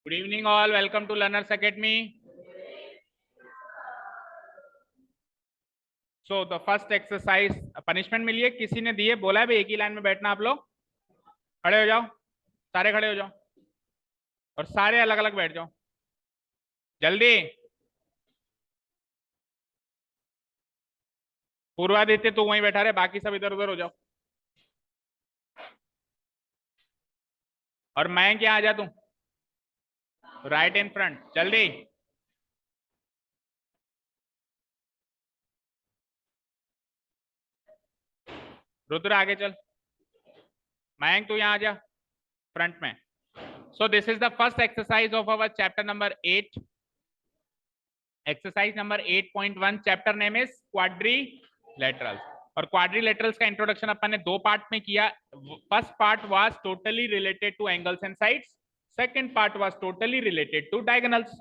Good evening all, welcome to Learners Academy. So the first exercise, punishment मिली है, किसी ने दी है, बोला है भाई एक ही लाइन में बैठना आप लोग, खड़े हो जाओ, सारे खड़े हो जाओ और सारे अलग अलग बैठ जाओ जल्दी। पूर्वादित्य तू वहीं बैठा रहे, बाकी सब इधर उधर हो जाओ। और मैं क्या आ जा, तू राइट इन फ्रंट, जल्दी। रुद्र आगे चल, मयंक तू यहाँ आ जा फ्रंट में। So this is the first exercise of our chapter number 8, exercise number 8.1। Chapter name is quadrilaterals. और क्वाड्रिलेटरल्स का इंट्रोडक्शन अपन ने दो पार्ट में किया। First part was totally related two angles and sides, second part was totally related two diagonals.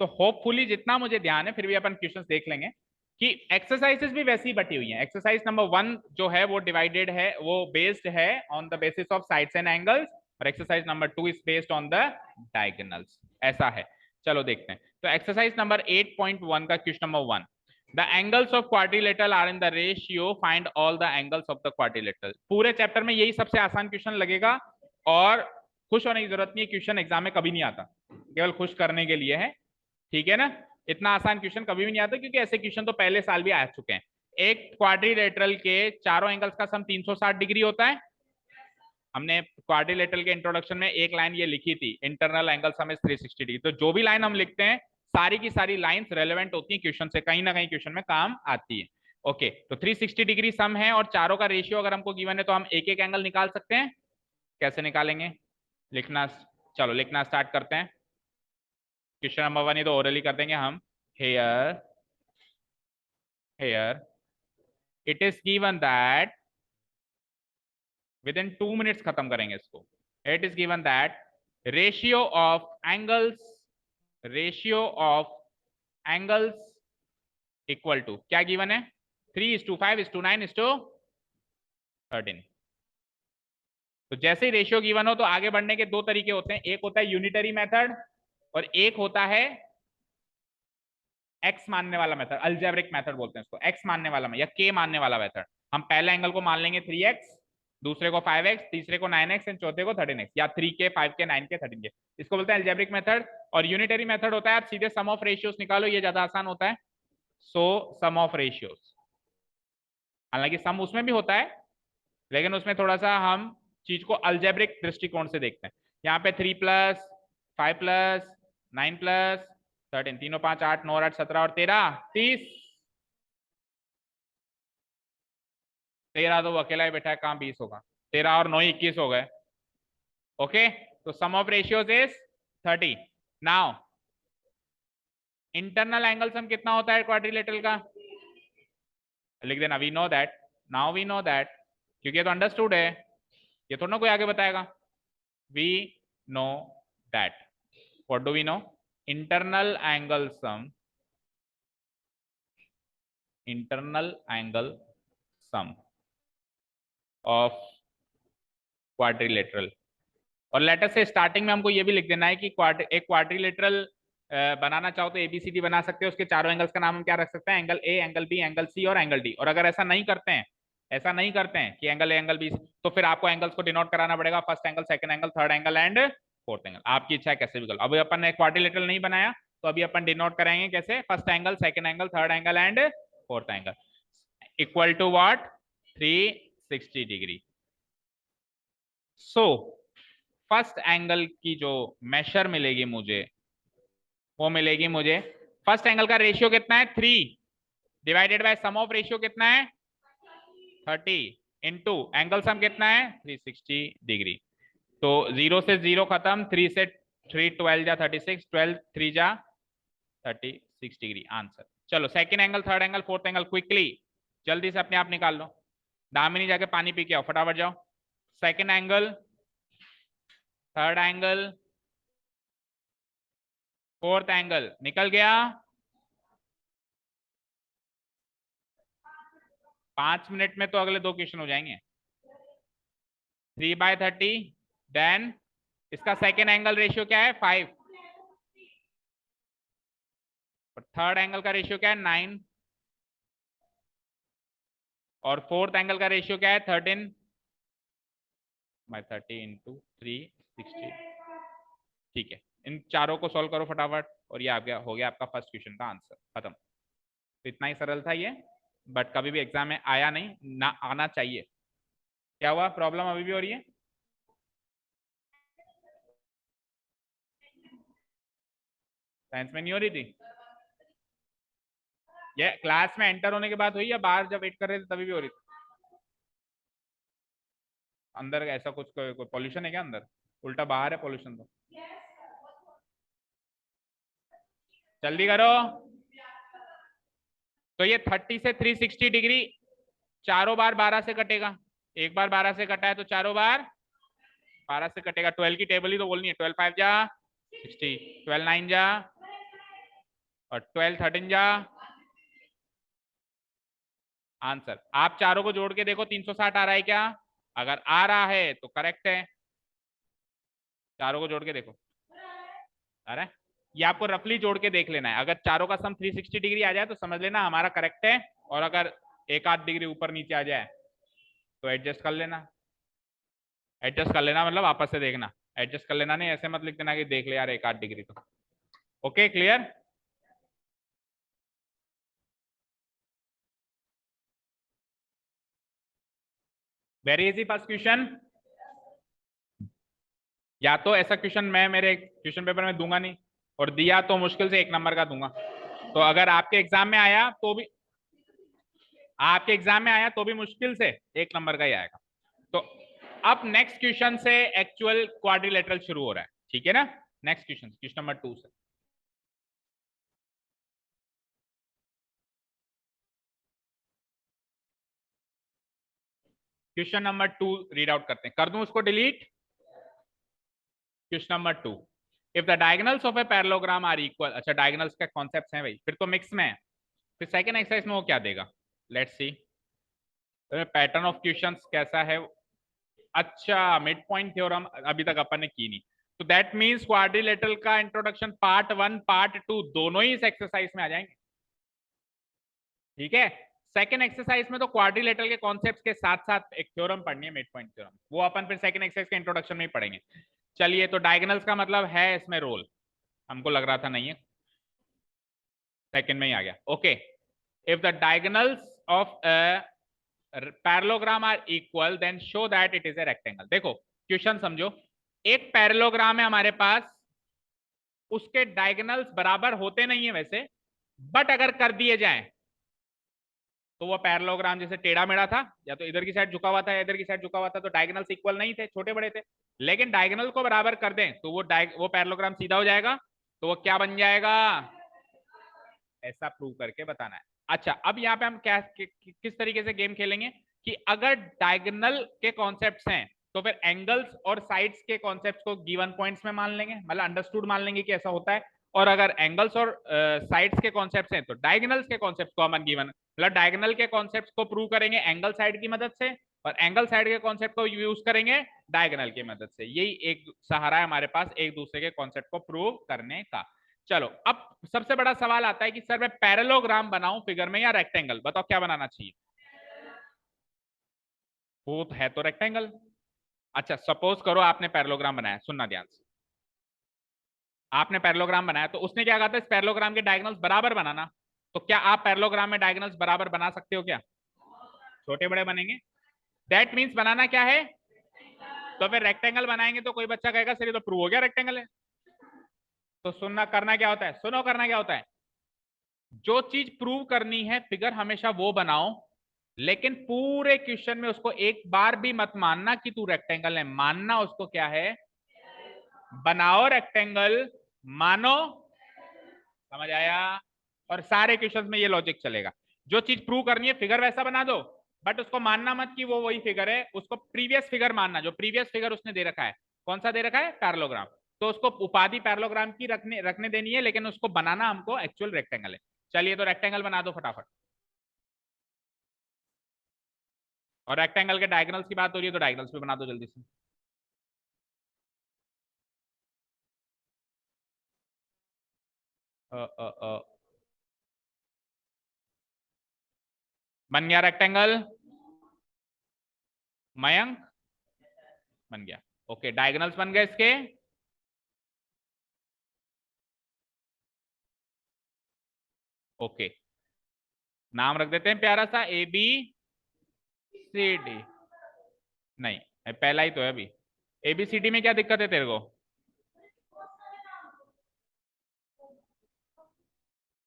तो hopefully जितना मुझे ध्यान है, फिर भी अपन क्वेश्चंस देख लेंगे कि एक्सरसाइजेस भी वैसी बटी हुई हैं। एक्सरसाइज नंबर 1 जो है वो डिवाइडेड है, वो बेस्ड है on the basis of sides and angles, और exercise number 2 is based on the diagonals. ऐसा है, चलो देखते हैं। तो एक्सरसाइज नंबर 8.1 का question number 1, the angles of quadrilateral are in the ratio, find all the angles of the quadrilateral. पूरे chapter में यही सबसे आसान क्वेश्चन लगेगा और खुश होने की जरूरत नहीं है, क्वेश्चन एग्जाम में कभी नहीं आता, केवल खुश करने के लिए है, ठीक है ना। इतना आसान क्वेश्चन कभी भी नहीं आता, क्योंकि ऐसे क्वेश्चन तो पहले साल भी आ चुके हैं। एक क्वाड्रिलेटरल के चारों एंगल्स का सम 360 डिग्री होता है। हमने क्वाड्रिलेटरल के इंट्रोडक्शन में एक लाइन ये लिखी थी, internal angle some is 360 degree. तो जो भी लाइन हम लिखते हैं, सारी की सारी लाइंस रेलेवेंट होती हैं क्वेश्चन से, कहीं ना कहीं क्वेश्चन में काम आती है। ओके, तो 360 डिग्री सम है और चारों का रेशियो अगर हमको गिवन है तो हम एक एक एंगल निकाल सकते हैं। कैसे निकालेंगे, लिखना, चलो लिखना स्टार्ट करते हैं। क्वेश्चन नंबर 1 ये तो ओरली कर देंगे हम। Here here it is given that, within 2 minutes खत्म करेंगे इसको। It is given that ratio of angles, ratio of angles equal to, क्या गिवन है, 3:5:9:13। तो जैसे ही रेशियो गिवन हो तो आगे बढ़ने के दो तरीके होते हैं, एक होता है यूनिटरी मेथड और एक होता है एक्स मानने वाला मेथड, अल्जेब्रिक मेथड बोलते हैं इसको, एक्स मानने वाला या के मानने वाला मेथड। हम पहले एंगल को मान लेंगे 3x, दूसरे को 5x, तीसरे को 9x एंड चौथे को 13x, या 3k 5k 9k 13k, इसको बोलते हैं अल्जेब्रिक मेथड। और यूनिटरी मेथड होता है आप सीधे सम ऑफ रेशियोज निकालो, ये ज्यादा आसान होता है। सो सम ऑफ रेशियोज, हालांकि सम उसमें भी होता है, लेकिन उसमें थोड़ा सा हम चीज को अल्जेब्रिक दृष्टिकोण से देखते हैं। यहाँ पे 3+5+9+13, तीनों 5 8 9 8 17 और 13 30, 13 तो वो अकेला ही बैठा है, कहाँ 20 होगा, 13 और 9 21 हो गए। ओके, तो sum of ratios is 30। Now internal angle sum कितना होता है क्वाड्रिलेटरल का, लिख देना, we know that, now we know that, क्योंकि ये तो अंडरस्टूड है, ये थोड़ा ना कोई आगे बताएगा। We know that, what do we know, internal angle sum, internal angle sum of quadrilateral. और लेटर से स्टार्टिंग में हमको ये भी लिख देना है कि एक क्वाड्रिलेटरल बनाना चाहो तो एबीसीडी बना सकते हो, उसके चारों एंगल्स का नाम हम क्या रख सकते हैं, angle A, angle B, angle C और एंगल डी। और अगर ऐसा नहीं करते हैं, ऐसा नहीं करते हैं कि एंगल ए एंगल बी, तो फिर आपको एंगल्स को डिनोट कराना पड़ेगा, first angle, second angle, third angle and fourth angle. आपकी इच्छा है कैसे भी करो। अभी अपन ने क्वाड्रिलेटरल नहीं बनाया, तो अभी अपन डिनोट करेंगे कैसे, first angle, second angle, third angle and fourth angle, equal to what, 360 degree. So first angle की जो मेशर मिलेगी मुझे, वो मिलेगी मुझे, फर्स्ट एंगल का रेशियो कितना है, 3 divided by sum of ratio कितना है, 30 इंटू एंगल सम कितना है, 360 डिग्री। तो 0 से 0 खत्म, 3 से 3 12 जा 36, 12 3 जा 36 डिग्री आंसर। चलो second angle, third angle, fourth angle quickly जल्दी से अपने आप निकाल लो। दामिनी जाके पानी पी के आओ, फटाफट जाओ। Second angle, third angle, fourth angle निकल गया, 5 मिनट में तो अगले दो क्वेश्चन हो जाएंगे। 3/30, देन इसका सेकेंड एंगल रेशियो क्या है, 5, थर्ड एंगल का रेशियो क्या है 9 और फोर्थ एंगल का रेशियो क्या है 13 बाय 30 इंटू 360। ठीक है, इन चारों को सॉल्व करो फटाफट और ये हो गया आपका फर्स्ट क्वेश्चन का आंसर खत्म। तो इतना ही सरल था ये, बट कभी भी एग्जाम में आया नहीं ना, आना चाहिए। क्या हुआ, प्रॉब्लम अभी भी हो रही है? साइंस में नहीं हो रही थी? ये क्लास में एंटर होने के बाद हुई या बाहर जब वेट कर रहे थे तभी भी हो रही थी? अंदर ऐसा कुछ कोई पॉल्यूशन है क्या अंदर? उल्टा बाहर है पॉल्यूशन तो। जल्दी करो। तो ये 30 से 360 डिग्री चारों बार 12 से कटेगा। एक बार 12 से कटा है तो चारों बार 12 से कटेगा। 12 की टेबल ही तो बोलनी है। 12 5 जा 60, 12 9 जा और 12 13 जा आंसर। आप चारों को जोड़ के देखो 360 आ रहा है क्या? अगर आ रहा है तो करेक्ट है। चारों को जोड़ के देखो आ रहा है। ये आपको रफली जोड़ के देख लेना है। अगर चारों का सम 360 डिग्री आ जाए तो समझ लेना हमारा करेक्ट है, और अगर एक आध डिग्री ऊपर नीचे आ जाए तो एडजस्ट कर लेना। एडजस्ट कर लेना मतलब आपस से देखना, एडजस्ट कर लेना, नहीं ऐसे मत लिख देना कि देख ले यार एक आध डिग्री तो। Okay clear? Very easy first question. या तो ऐसा क्वेश्चन मैं मेरे क्वेश्चन पेपर में दूंगा नहीं, और दिया तो मुश्किल से 1 नंबर का दूंगा। तो अगर आपके एग्जाम में आया तो भी, आपके एग्जाम में आया तो भी मुश्किल से 1 नंबर का ही आएगा। तो अब नेक्स्ट क्वेश्चन से एक्चुअल क्वाड्रिलेटरल शुरू हो रहा है, ठीक है ना? नेक्स्ट क्वेश्चन, क्वेश्चन नंबर 2 से। क्वेश्चन नंबर 2 रीड आउट करते हैं, कर दूं उसको delete? Question number 2, if the diagonals of a parallelogram are equal. अच्छा डायगोनल्स का कॉन्सेप्ट है भाई, फिर तो मिक्स में है। फिर सेकंड एक्सरसाइज में वो क्या देगा, let's see. Pattern of questions कैसा है? अच्छा मिड पॉइंट थ्योरम अभी तक अपन ने की नहीं, तो दैट मींस क्वाड्रिलेटरल का इंट्रोडक्शन पार्ट 1 पार्ट 2 दोनों ही इस एक्सरसाइज में आ जाएंगे, ठीक है? सेकंड एक्सरसाइज में तो क्वाड्रिलेटरल के कॉन्सेप्ट्स के साथ साथ एक थ्योरम पढ़नी है, मिड पॉइंट थ्योरम, वो अपन फिर सेकंड एक्सरसाइज के इंट्रोडक्शन में ही पढ़ेंगे। चलिए, तो डायगोनल्स का मतलब है इसमें रोल, हमको लग रहा था नहीं है, सेकंड में ही आ गया। Okay, if the diagonals of parallelogram are equal then show that it is a rectangle. देखो क्वेश्चन समझो, एक पैरेललोग्राम है हमारे पास, उसके डायगोनल्स बराबर होते नहीं है वैसे, बट अगर कर दिए जाएं तो वो पैरेललोग्राम जैसे टेढ़ा मेढ़ा था, या तो इधर की साइड झुका हुआ था या इधर की साइड झुका हुआ था, तो डायगोनल्स इक्वल नहीं थे, छोटे बड़े थे। लेकिन डायगोनल को बराबर कर दें तो वो पैरेललोग्राम सीधा हो जाएगा, तो वो क्या बन जाएगा, ऐसा प्रूव करके बताना है। अच्छा अब यहाँ पे हम क्या किस तरीके से गेम खेलेंगे कि अगर डायगोनल के कॉन्सेप्ट्स हैं तो फिर एंगल्स और साइड्स के कॉन्सेप्ट्स को गिवन पॉइंट्स में मान लेंगे, मतलब अंडरस्टूड मान लेंगे कि ऐसा होता है। और अगर एंगल्स और साइड्स के कॉन्सेप्ट्स हैं तो डायगोनल्स के कॉन्सेप्ट्स को हम गिवन, मतलब डायगोनल के कॉन्सेप्ट्स को प्रूव करेंगे एंगल साइड की मदद से, और एंगल साइड के कॉन्सेप्ट को यूज करेंगे डायगोनल की मदद से। यही एक सहारा है हमारे पास एक दूसरे के कॉन्सेप्ट को प्रूव करने का। चलो अब सबसे बड़ा सवाल आता है कि सर मैं पैरेललोग्राम बनाऊं फिगर में या रेक्टेंगल, बताओ क्या बनाना चाहिए? वो है तो रेक्टेंगल। अच्छा सपोज करो आपने पैरेललोग्राम बनाया, सुनना ध्यान से, आपने पैरेललोग्राम बनाया तो उसने क्या कहा था, इस पैरेललोग्राम के डायगोनल्स बराबर बनाना। तो क्या आप पैरेललोग्राम में डायगोनल्स बराबर बना सकते हो क्या? छोटे बड़े बनेंगे, दैट मीन्स बनाना क्या है, तो फिर रेक्टेंगल बनाएंगे तो कोई बच्चा कहेगा सर ये तो प्रूव हो गया रेक्टेंगल है। तो सुनना करना क्या होता है, सुनो करना क्या होता है, जो चीज प्रूव करनी है फिगर हमेशा वो बनाओ, लेकिन पूरे क्वेश्चन में उसको एक बार भी मत मानना कि तू रेक्टेंगल है, मानना उसको क्या है, बनाओ रेक्टेंगल, मानो। समझ आया? और सारे क्वेश्चन में ये लॉजिक चलेगा, जो चीज प्रूव करनी है फिगर वैसा बना दो, बट उसको मानना मत कि वो वही फिगर है, उसको प्रीवियस फिगर मानना, जो प्रीवियस फिगर उसने दे रखा है। कौन सा दे रखा है? पैरेललोग्राम। तो उसको उपाधि पैरेललोग्राम की रखने देनी है, लेकिन उसको बनाना हमको एक्चुअल रेक्टेंगल है। चलिए तो रेक्टेंगल बना दो फटाफट। और रेक्टेंगल के डायगोनल्स की बात हो रही है तो डायगोनल्स भी बना दो जल्दी से। बन गया रेक्टेंगल, मयंक बन गया। ओके, डायगोनल्स बन गए इसके, ओके नाम रख देते हैं प्यारा सा ABCD। नहीं, पहला ही तो है अभी। ABCD में क्या दिक्कत है तेरे को?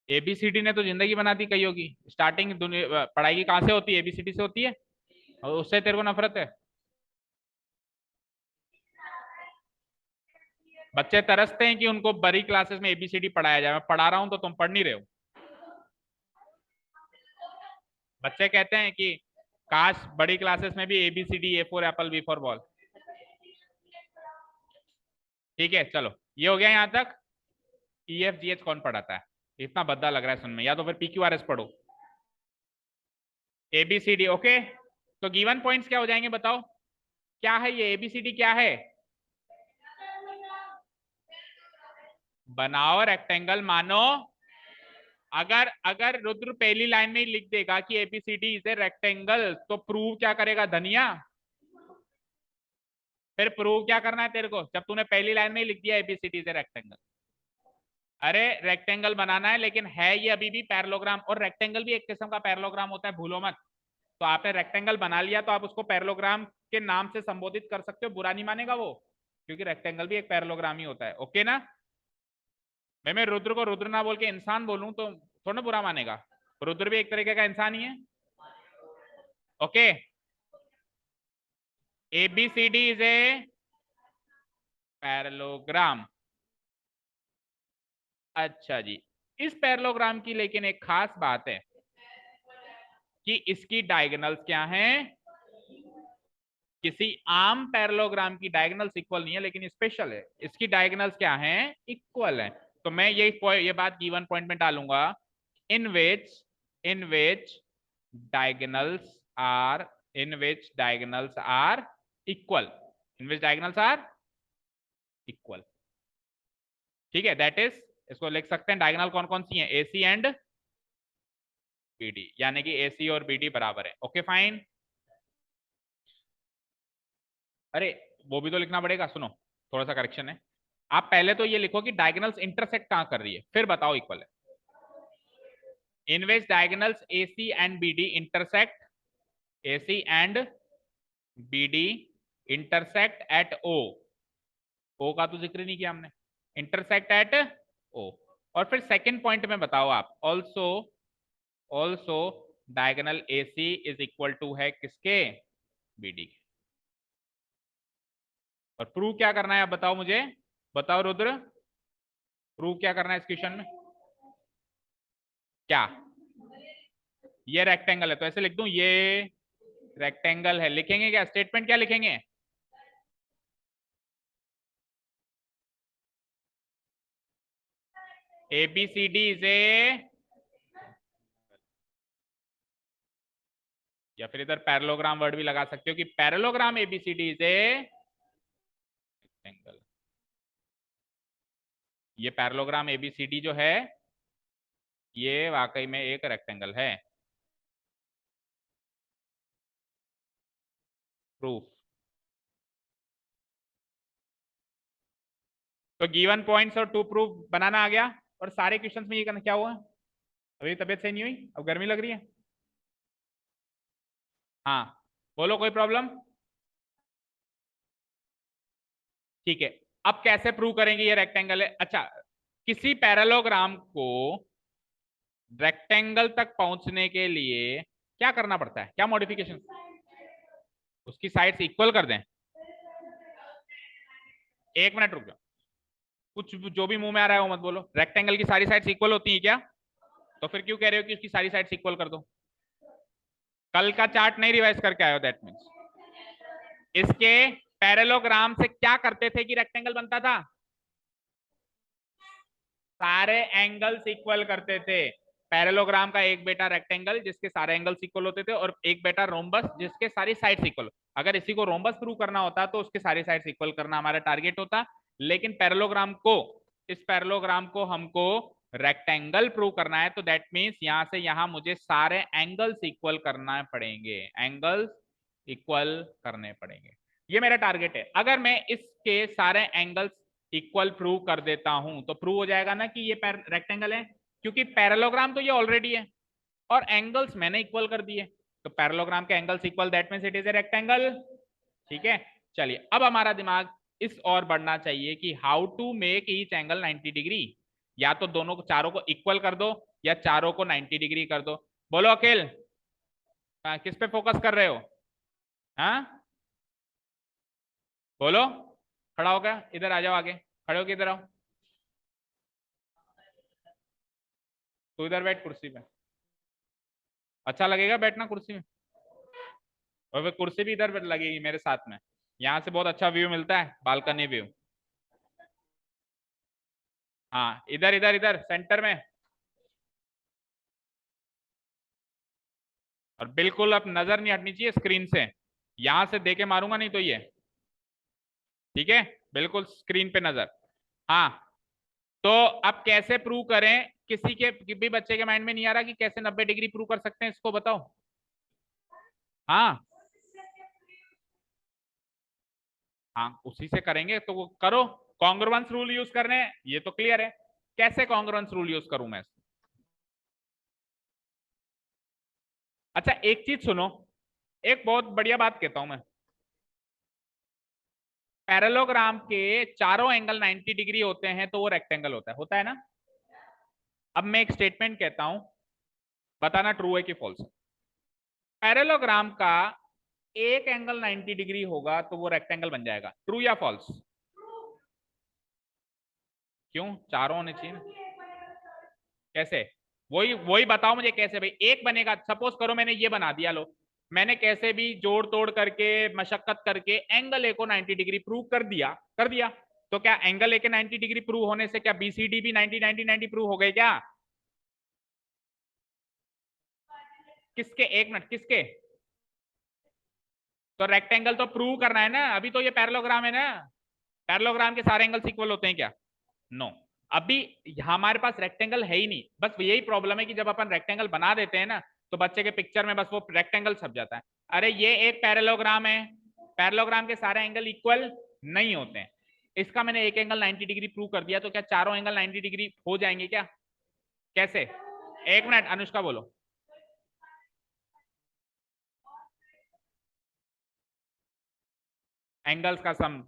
ABCD ने तो जिंदगी बना दी कईयों की। स्टार्टिंग दुनिया पढ़ाई की कहां से होती है? ABCD से होती है, और उससे तेरे को नफरत है। बच्चे तरसते हैं कि उनको बड़ी क्लासेस में ABCD पढ़ाया जाए। मैं पढ़ा रहा हूं तो तुम पढ़ नहीं रहे हो। बच्चे कहते हैं कि काश बड़ी क्लासेस में भी ABCD, A for Apple, B for ball. ठीक है, चलो ये हो गया यहां तक। EFGH कौन पढ़ाता है? इतना भद्दा लग रहा है सुनने में, या तो फिर PQRS पढ़ो। ABCD ओके, तो गिवन पॉइंट्स क्या हो जाएंगे बताओ? क्या है ये ABCD? क्या है? बनाओ रेक्टेंगल मानो। अगर अगर रुद्र पहली लाइन में ही लिख देगा कि ABCD इज ए रेक्टेंगल, तो प्रूव क्या करेगा धनिया? फिर प्रूव क्या करना है तेरे को जब तूने पहली लाइन में ही लिख दिया ABCD इज ए रेक्टेंगल? अरे रेक्टेंगल बनाना है, लेकिन है ये अभी भी पैरेललोग्राम, और रेक्टेंगल भी एक किस्म का पैरेललोग्राम होता है, भूलो मत। तो आपने रेक्टेंगल बना लिया तो आप उसको पैरेललोग्राम के नाम से संबोधित कर सकते हो, बुरा नहीं मानेगा वो, क्योंकि रेक्टेंगल भी एक पैरेललोग्राम ही होता है। ओके ना? मैं रुद्र को रुद्र ना बोल के इंसान बोलूं तो थोड़ा बुरा मानेगा? रुद्र भी एक तरीके का इंसान ही है। Okay, ABCD is a parallelogram. अच्छा जी, इस पैरेललोग्राम की लेकिन एक खास बात है कि इसकी डायगोनल्स क्या हैं? किसी आम पैरेललोग्राम की डायगोनल्स इक्वल नहीं है, लेकिन स्पेशल है, इसकी डायगोनल्स क्या हैं? इक्वल है। तो मैं ये बात गिवन पॉइंट में डालूंगा, in which diagonals are equal, in which diagonals are equal. ठीक है, दैट इज, इसको लिख सकते हैं डायगोनल कौन कौन सी हैं? AC एंड BD, यानी कि AC और BD बराबर है। Okay fine. अरे वो भी तो लिखना पड़ेगा, सुनो थोड़ा सा करेक्शन है। आप पहले तो ये लिखो कि डायगोनल्स इंटरसेक्ट कहां कर रही है, फिर बताओ इक्वल है। In which diagonals AC and BD intersect, AC and BD intersect at O का तो जिक्र नहीं किया हमने, इंटरसेक्ट एट O। और फिर सेकंड पॉइंट में बताओ आप, also diagonal AC is equal to है किसके? BD के। और प्रूव क्या करना है आप बताओ मुझे, बताओ रुद्र, प्रूव क्या करना है इस क्वेश्चन में? क्या? ये रेक्टेंगल है तो ऐसे लिख दूं, ये रेक्टेंगल है, लिखेंगे क्या? स्टेटमेंट क्या लिखेंगे? ABCD इज ए, या फिर इधर पैरेललोग्राम वर्ड भी लगा सकते हो कि parallelogram ABCD is a rectangle. ये पैरेललोग्राम ABCD जो है ये वाकई में एक रेक्टेंगल है। प्रूफ। तो गिवन पॉइंट्स और टू प्रूफ बनाना आ गया, और सारे क्वेश्चंस में ये करना क्या हुआ? अभी तबीयत सही नहीं हुई, अब गर्मी लग रही है? हाँ बोलो, कोई प्रॉब्लम? ठीक है, अब कैसे प्रूव करेंगे ये रेक्टेंगल है? अच्छा, किसी पैरेललोग्राम को रेक्टेंगल तक पहुंचने के लिए क्या करना पड़ता है? क्या मॉडिफिकेशन? उसकी साइड्स इक्वल कर दें। एक मिनट रुक जाओ, कुछ जो भी मुंह में आ रहा है वो मत बोलो। रेक्टेंगल की सारी साइड्स इक्वल होती है क्या? तो फिर क्यों कह रहे हो कि उसकी सारी साइड्स इक्वल कर दो? कल का चार्ट नहीं रिवाइज करके आए हो, दैट मीन्स इसके पैरेललोग्राम से क्या करते थे कि रेक्टेंगल बनता था? सारे एंगल्स इक्वल करते थे। पैरेललोग्राम का एक बेटा रेक्टेंगल जिसके सारे एंगल्स इक्वल होते थे, और एक बेटा रोम्बस जिसके सारी साइड्स इक्वल। अगर इसी को रोम्बस प्रूव करना होता तो उसके सारी साइड्स इक्वल करना हमारा टारगेट होता, लेकिन पैरेललोग्राम को, इस पैरेललोग्राम को हमको रेक्टेंगल प्रूव करना है तो दैट मीन्स यहां से यहां मुझे सारे एंगल्स इक्वल करना पड़ेंगे, एंगल्स इक्वल करने पड़ेंगे। ये मेरा टारगेट है। अगर मैं इसके सारे एंगल्स इक्वल प्रूव कर देता हूं तो प्रूव हो जाएगा ना कि ये रेक्टेंगल है, क्योंकि पैरेललोग्राम तो ये ऑलरेडी है और एंगल्स मैंने इक्वल कर दिए, तो पैरेललोग्राम के angles equal, that means it is a rectangle. ठीक है, चलिए अब हमारा दिमाग इस और बढ़ना चाहिए कि how to make each angle 90 degree. या तो दोनों को, चारों को इक्वल कर दो या चारों को 90 डिग्री कर दो। बोलो अखिल, किस पे फोकस कर रहे हो? हाँ बोलो, खड़ा हो गया, इधर आ जाओ, आगे खड़े हो के इधर आओ। तू इधर बैठ कुर्सी पे, अच्छा लगेगा बैठना कुर्सी में। और फिर कुर्सी भी इधर लगेगी मेरे साथ में, यहाँ से बहुत अच्छा व्यू मिलता है, बालकनी व्यू। हाँ इधर इधर इधर सेंटर में। और बिल्कुल अब नजर नहीं हटनी चाहिए स्क्रीन से, यहां से देके मारूंगा नहीं तो ये। ठीक है, बिल्कुल स्क्रीन पे नजर। हाँ, तो अब कैसे प्रूव करें? किसी के भी बच्चे के माइंड में नहीं आ रहा कि कैसे 90 डिग्री प्रूव कर सकते हैं, इसको बताओ। हाँ हाँ, उसी से करेंगे तो वो करो। कॉन्ग्रुएंस रूल यूज करने हैं, ये तो क्लियर है। कैसे कॉन्ग्रुएंस रूल यूज करूं मैं? अच्छा एक चीज सुनो, एक बहुत बढ़िया बात कहता हूं मैं। पैरेललोग्राम के चारों एंगल 90 डिग्री होते हैं तो वो रेक्टेंगल होता है ना? अब मैं एक स्टेटमेंट कहता हूं, बताना ट्रू है कि फॉल्स है। पैरेललोग्राम का एक एंगल 90 डिग्री होगा तो वो रेक्टेंगल बन जाएगा, ट्रू या फॉल्स? क्यों, चारों होने चाहिए ना? कैसे? वही वही बताओ मुझे कैसे भाई एक बनेगा। सपोज करो मैंने ये बना दिया, लो मैंने कैसे भी जोड़ तोड़ करके मशक्कत करके एंगल ए को 90 डिग्री प्रूव कर दिया। तो क्या एंगल ए के 90 डिग्री प्रूव होने से क्या बीसीडी भी 90 90 90 प्रूव हो गए क्या? किसके, एक मिनट, किसके? तो रेक्टेंगल तो प्रूव करना है ना, अभी तो ये पैरेललोग्राम है ना। पैरेललोग्राम के सारे एंगल्स इक्वल होते हैं क्या? नो। अभी हमारे पास रेक्टेंगल है ही नहीं, बस यही प्रॉब्लम है कि जब अपन रेक्टेंगल बना देते हैं ना तो बच्चे के पिक्चर में बस वो रेक्टेंगल छप जाता है। अरे ये एक पैरेललोग्राम है, पैरेललोग्राम के सारे एंगल इक्वल नहीं होते हैं। इसका मैंने एक एंगल 90 डिग्री प्रूव कर दिया, तो क्या चारों एंगल 90 डिग्री हो जाएंगे क्या? कैसे? एक मिनट अनुष्का बोलो। एंगल्स का सम,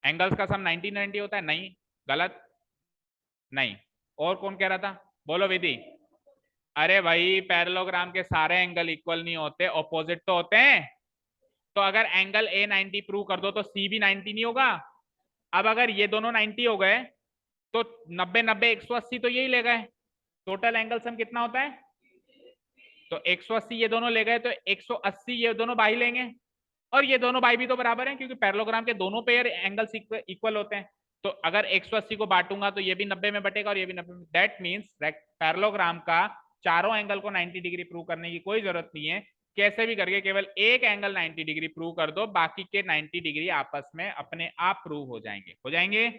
एंगल्स का सम 90 90 होता है? नहीं, गलत। नहीं, और कौन कह रहा था? बोलो विधि। अरे भाई पैरेललोग्राम के सारे एंगल इक्वल नहीं होते, ऑपोजिट तो होते हैं। तो अगर एंगल ए 90 प्रूव कर दो तो सी भी 90 नहीं होगा? अब अगर ये दोनों 90 हो गए तो 90 90 180 तो यही ले गए, टोटल एंगल सम कितना होता है? तो 180 ये दोनों ले गए तो 180 ये दोनों बाई लेंगे, और ये दोनों बाई भी तो बराबर हैं क्योंकि पैरेललोग्राम के दोनों पेयर एंगल्स इक्वल होते हैं। तो अगर 180 को बांटूंगा तो ये भी 90 में बटेगा और ये भी 90 में। दैट मींस पैरेललोग्राम का चारों एंगल को 90 डिग्री प्रूव करने की कोई जरूरत नहीं है। कैसे भी करके केवल एक एंगल 90 डिग्री प्रूव कर दो, बाकी के 90 डिग्री आपस में अपने आप प्रूव हो जाएंगे।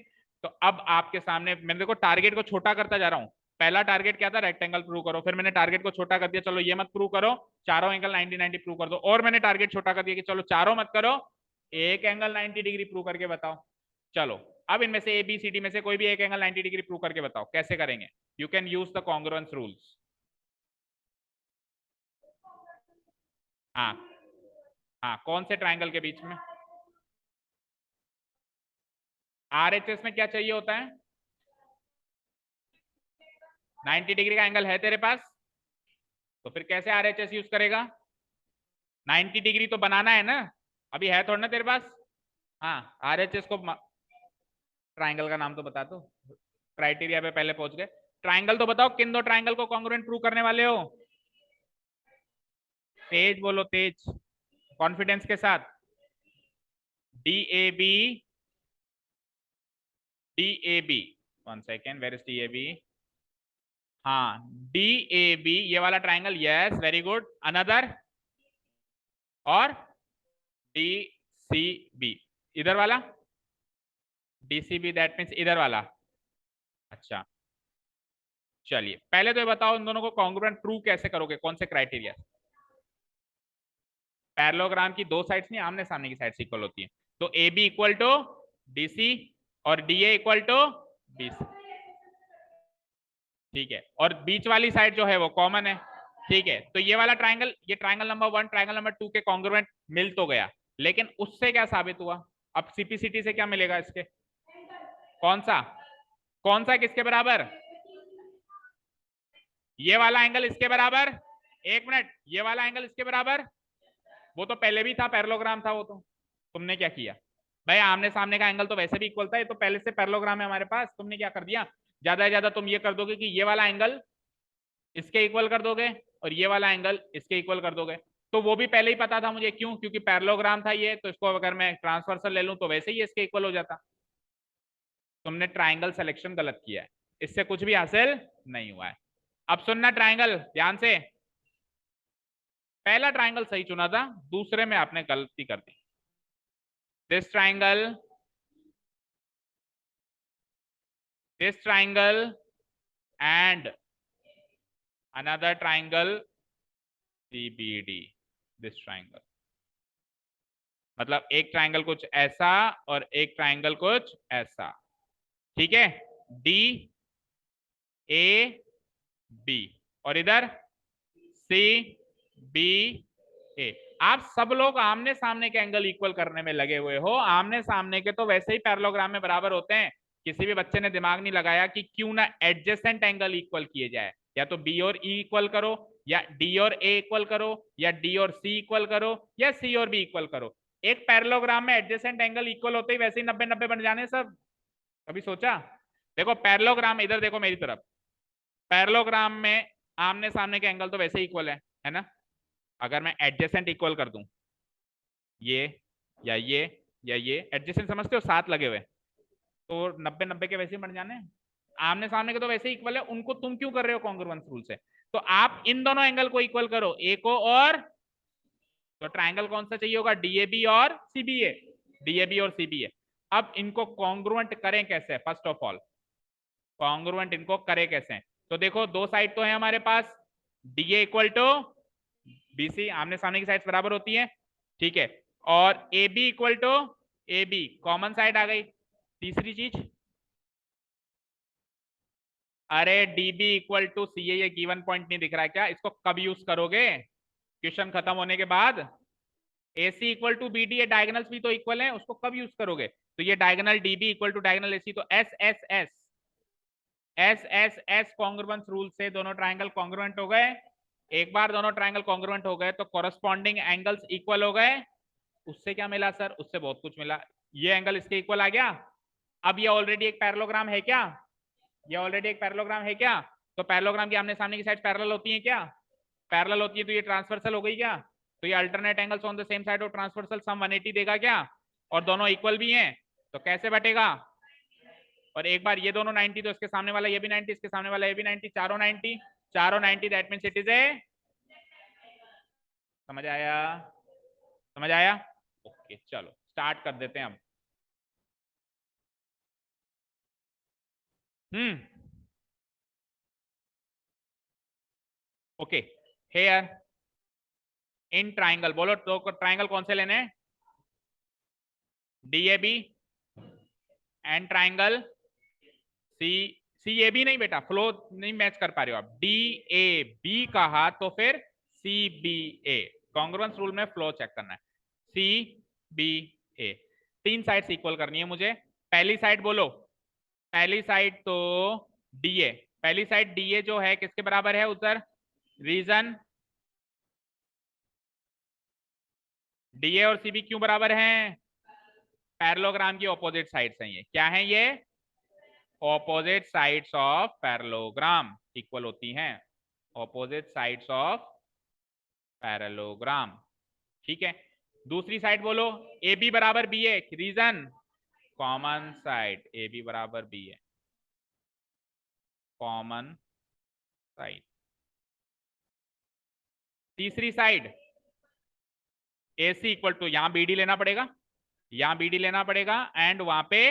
तो अब आपके सामने मैं देखो टारगेट को छोटा करता जा रहा हूं। पहला टारगेट क्या था? रेक्टेंगल प्रूव करो। फिर मैंने टारगेट को छोटा कर दिया, चलो ये मत प्रूव करो, चारों एंगल 90 90 प्रूव कर दो। और मैंने टारगेट छोटा कर दिया कि चलो चारों मत करो, एक एंगल 90 डिग्री प्रूव करके बताओ। चलो अब इनमें से ए बी सी डी में से कोई भी एक एंगल 90 डिग्री प्रूव करके बताओ, कैसे करेंगे? You can use the congruence rules. हाँ हाँ, कौन से ट्राइंगल के बीच में? आरएचएस में क्या चाहिए होता है? 90 डिग्री का एंगल है तेरे पास, तो फिर कैसे आरएचएस यूज करेगा? 90 डिग्री तो बनाना है ना, अभी है थोड़ा ना तेरे पास। हाँ, आरएचएस को ट्राइंगल का नाम तो बता दो, क्राइटेरिया पे पहले पहुंच गए। ट्राइंगल तो बताओ, किन दो ट्राइंगल को कॉन्ग्रुएंट प्रूव करने वाले हो? तेज बोलो, तेज, कॉन्फिडेंस के साथ। D A B, D A B, 1 second, where is D A B? हाँ, डी ए बी ये वाला triangle, yes very good. Another? और डी सी बी, इधर वाला D C B, that means इधर वाला। अच्छा, चलिए पहले तो ये बताओ इन दोनों को कॉन्ग्रुएंट प्रूव कैसे करोगे, कौन से क्राइटेरिया। पैरेललोग्राम की दो साइड्स नहीं, आमने सामने की साइड्स इक्वल होती है, तो A B equal to D C और D A equal to B C, ठीक है, और बीच वाली साइड जो है वो कॉमन है, ठीक है। तो ये वाला ट्राइंगल, ये ट्राइंगल नंबर 1 ट्राइंगल नंबर 2 के कॉन्ग्रुएंट मिल तो गया, लेकिन उससे क्या साबित हुआ, अब सीपीसीटी से क्या मिलेगा इसके, कौन सा किसके बराबर, ये वाला एंगल इसके बराबर, एक मिनट, ये वाला एंगल इसके बराबर, वो तो पहले भी था, पैरेललोग्राम था वो, तो तुमने क्या किया भाई, आमने सामने का एंगल तो वैसे भी इक्वल था, ये तो पहले से पैरेललोग्राम है हमारे पास, तुमने क्या कर दिया, ज्यादा से ज्यादा तुम ये कर दोगे कि ये वाला एंगल इसके इक्वल कर दोगे और ये वाला एंगल इसके इक्वल कर दोगे, तो वो भी पहले ही पता था मुझे, क्यों, क्योंकि पैरेललोग्राम था ये, तो इसको अगर मैं ट्रांसवर्सल ले लूं तो वैसे ही इसके इक्वल हो जाता। तुमने ट्राइंगल सिलेक्शन गलत किया है, इससे कुछ भी हासिल नहीं हुआ है। अब सुनना ट्राइंगल ध्यान से, पहला ट्राइंगल सही चुना था, दूसरे में आपने गलती कर दी। This triangle and another triangle CBD, this triangle, मतलब एक ट्राइंगल कुछ ऐसा और एक ट्राइंगल कुछ ऐसा, ठीक है, DAB और इधर CBA। आप सब लोग आमने सामने के एंगल इक्वल करने में लगे हुए हो, आमने सामने के तो वैसे ही पैरेललोग्राम में बराबर होते हैं, किसी भी बच्चे ने दिमाग नहीं लगाया कि क्यों ना एडजेसेंट एंगल इक्वल किए जाए, या तो B और E इक्वल करो, या D और A इक्वल करो, या D और C इक्वल करो, या C और B इक्वल करो। एक पैरेललोग्राम में एडजेसेंट एंगल इक्वल होते ही वैसे ही 90-90 बन जाने सब, कभी सोचा। देखो पैरेललोग्राम, इधर देखो मेरी तरफ, पैरेललोग्राम में आमने सामने के एंगल तो वैसे ही इक्वल है ना, अगर मैं एडजेसेंट इक्वल कर दूं, ये या ये एडजेसेंट समझते हो, साथ लगे हुए, तो 90-90 के वैसे ही बन जाने, आमने सामने के तो वैसे इक्वल है, उनको तुम क्यों कर रहे हो कॉन्ग्रुएंस रूल से। तो आप इन दोनों एंगल को इक्वल करो, ए को और, तो ट्राइंगल कौन सा चाहिए होगा, डीएबी और सीबीए, डीएबी और सीबीए। अब इनको कॉन्ग्रुएंट करें कैसे, फर्स्ट ऑफ ऑल कॉन्ग्रुएंट इनको करें कैसे, तो देखो दो साइड तो है हमारे पास, डीए इक्वल टू बीसी, आमने सामने की साइड बराबर होती है, ठीक है, और A B equal to A B, common side आ गई। तीसरी चीज, अरे डीबी इक्वल टू सी, ये गिवन पॉइंट नहीं दिख रहा है क्या, इसको कब यूज करोगे, क्वेश्चन खत्म होने के बाद। AC इक्वल टू BD, ये डायगोनल्स भी तो इक्वल है, उसको कब यूज करोगे, तो ये diagonal DB equal to diagonal AC, तो एस कॉन्ग्रुएंस रूल से दोनों ट्राइंगल कॉन्ग्रुएंट हो गए। एक बार दोनों ट्राइंगल कॉन्ग्रुएंट हो गए तो कॉरस्पॉन्डिंग एंगल्स इक्वल हो गए। उससे क्या मिला सर, उससे बहुत कुछ मिला, ये एंगल इसके इक्वल आ गया। अब ये ऑलरेडी एक पैरेललोग्राम है क्या, ये ऑलरेडी एक पैरेललोग्राम है क्या, तो पैरेललोग्राम की आमने सामने की साइड पैरेलल होती है क्या, पैरेलल होती है, तो ये ट्रांसवर्सल हो गई क्या, तो ये alternate angles on the same side of transversal sum 180 देगा क्या, और दोनों इक्वल भी हैं, तो कैसे बटेगा, और एक बार ये दोनों 90 तो इसके सामने वाला ये भी 90, इसके सामने वाला ये भी 90, चारों 90, दैट मींस इट इज ए, समझ आया, समझ आया, ओके चलो स्टार्ट कर देते हैं अब। ओके, हेयर इन ट्राइंगल, बोलो तो ट्राइंगल कौन से लेने हैं, DAB एंड ट्राइंगल CAB नहीं बेटा, फ्लो नहीं मैच कर पा रहे हो आप, DAB कहा तो फिर CBA, कॉन्ग्रुएंस रूल में फ्लो चेक करना है, CBA, तीन साइड्स इक्वल करनी है मुझे। पहली साइड बोलो, पहली साइड तो DA, पहली साइड DA जो है किसके बराबर है उधर, रीजन DA और CB क्यों बराबर हैं, पैरेललोग्राम की ऑपोजिट साइड्स हैं, ये क्या है, ये opposite sides of parallelogram equal होती हैं, ऑपोजिट साइड्स ऑफ पैरेललोग्राम, ठीक है। दूसरी साइड बोलो, AB बराबर BA, reason common side, AB बराबर BA, कॉमन साइड। तीसरी साइड AC इक्वल टू, यहां BD लेना पड़ेगा, यहां BD लेना पड़ेगा, एंड वहां पे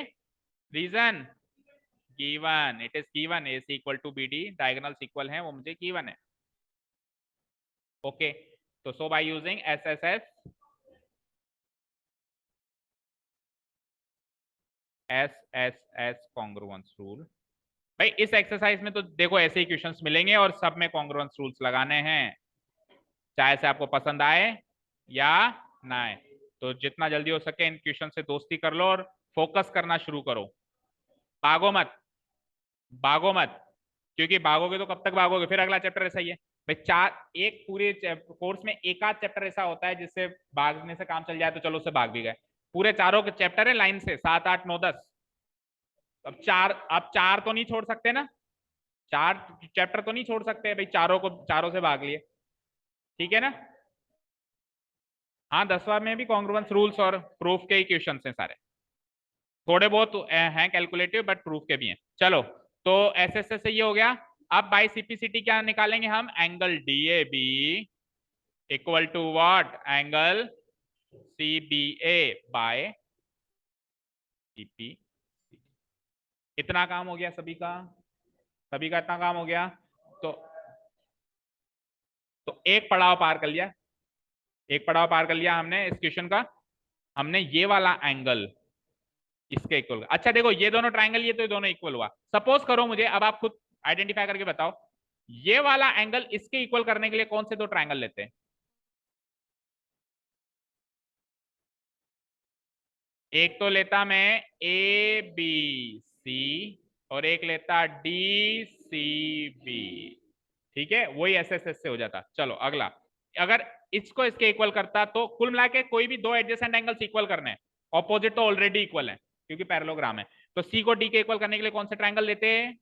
reason given, it is given AC equal to BD, diagonals equal हैं वो मुझे गिवन है। ओके, तो so by using SSS congruence rule. भाई इस एक्सरसाइज में तो देखो ऐसे ही क्वेश्चंस मिलेंगे और सब में कॉन्ग्रुएंस रूल्स लगाने हैं, चाहे से आपको पसंद आए या ना आए। तो जितना जल्दी हो सके इन क्वेश्चन से दोस्ती कर लो और फोकस करना शुरू करो। भागो मत, भागो मत, क्योंकि भागोगे तो कब तक भागोगे, फिर अगला चैप्टर ऐसा ही है भाई। चार एक पूरे कोर्स में एक आध चैप्टर ऐसा होता है जिससे भागने से काम चल जाए, तो चलो उससे भाग भी गए। पूरे चारों के चैप्टर है लाइन से 7 8 9 10। अब चार तो नहीं छोड़ सकते ना, चार चैप्टर तो नहीं छोड़ सकते भाई, चारों से भाग लिए, ठीक है ना। हाँ 10वां में भी कॉन्ग्रुएंस रूल्स और प्रूफ के ही क्वेश्चन हैं सारे, थोड़े बहुत हैं कैलकुलेटिव बट प्रूफ के भी हैं। चलो तो एसएसएस से ये हो गया। अब बाय सीपीसीटी क्या निकालेंगे हम, angle DAB equal to what, angle CBA by CP. इतना काम हो गया सभी का, सभी का इतना काम हो गया। तो एक पड़ाव पार कर लिया, एक पड़ाव पार कर लिया हमने इस क्वेश्चन का। हमने ये वाला एंगल इसके इक्वल, अच्छा देखो ये दोनों ट्राइंगल, ये तो दोनों इक्वल हुआ। सपोज करो मुझे, अब आप खुद आइडेंटिफाई करके बताओ, ये वाला एंगल इसके इक्वल करने के लिए कौन से दो ट्राइंगल लेते हैं। एक तो लेता मैं ABC और एक लेता DCB, ठीक है, वही SSS से हो जाता। चलो अगला, अगर इसको इसके इक्वल करता तो कुल मिला के कोई भी दो एडजेसेंट एंगल्स इक्वल करने हैं, ऑपोजिट तो ऑलरेडी इक्वल है क्योंकि पैरेललोग्राम है, तो C को D के इक्वल करने के लिए कौन से ट्राइंगल लेते हैं,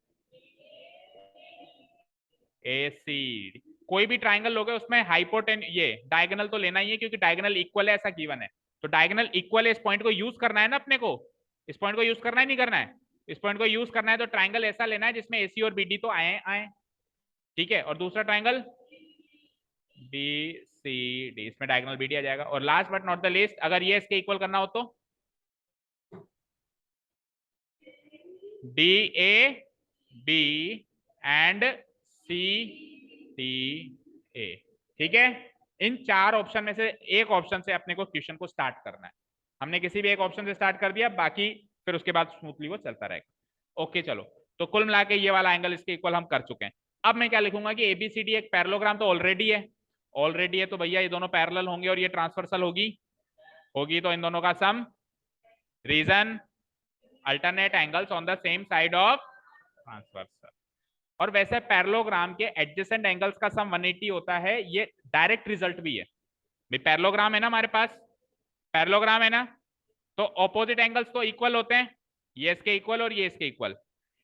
AC। कोई भी ट्राइंगल लोगे उसमें हाइपोटेन ये डायगोनल तो लेना ही है क्योंकि डायगोनल इक्वल है ऐसा गिवन है, तो डायगोनल इक्वल है, इस पॉइंट को यूज करना है ना अपने को, इस पॉइंट को यूज करना है नहीं करना है, इस पॉइंट को यूज करना है, तो ट्राइंगल ऐसा लेना है जिसमें AC और BD तो आए आए, ठीक है, और दूसरा ट्राइंगल BCD, इसमें डायगोनल BD आ जाएगा। और last but not the least, अगर ये इसके इक्वल करना हो तो DAB एंड CTA, ठीक है। इन चार ऑप्शन में से एक ऑप्शन से अपने को क्वेश्चन को स्टार्ट करना है, हमने किसी भी एक ऑप्शन से स्टार्ट कर दिया, बाकी फिर उसके बाद स्मूथली वो चलता रहेगा। ओके चलो, तो कुल मिला के ये वाला एंगल इसके इक्वल हम कर चुके हैं। अब मैं क्या लिखूंगा कि ABCD एक पैरेललोग्राम तो ऑलरेडी है, ऑलरेडी है, तो भैया ये दोनों पैरेलल होंगे और ये ट्रांसवर्सल होगी, होगी तो इन दोनों का sum, reason alternate angles on the same side of transversal. और वैसे पैरेललोग्राम के एडजेसेंट एंगल्स का सम 180 होता है, ये डायरेक्ट रिजल्ट भी है भाई। पैरेललोग्राम है ना हमारे पास, पैरेललोग्राम है ना, तो ऑपोजिट एंगल्स तो इक्वल होते हैं, ये इसके इक्वल और ये इसके इक्वल,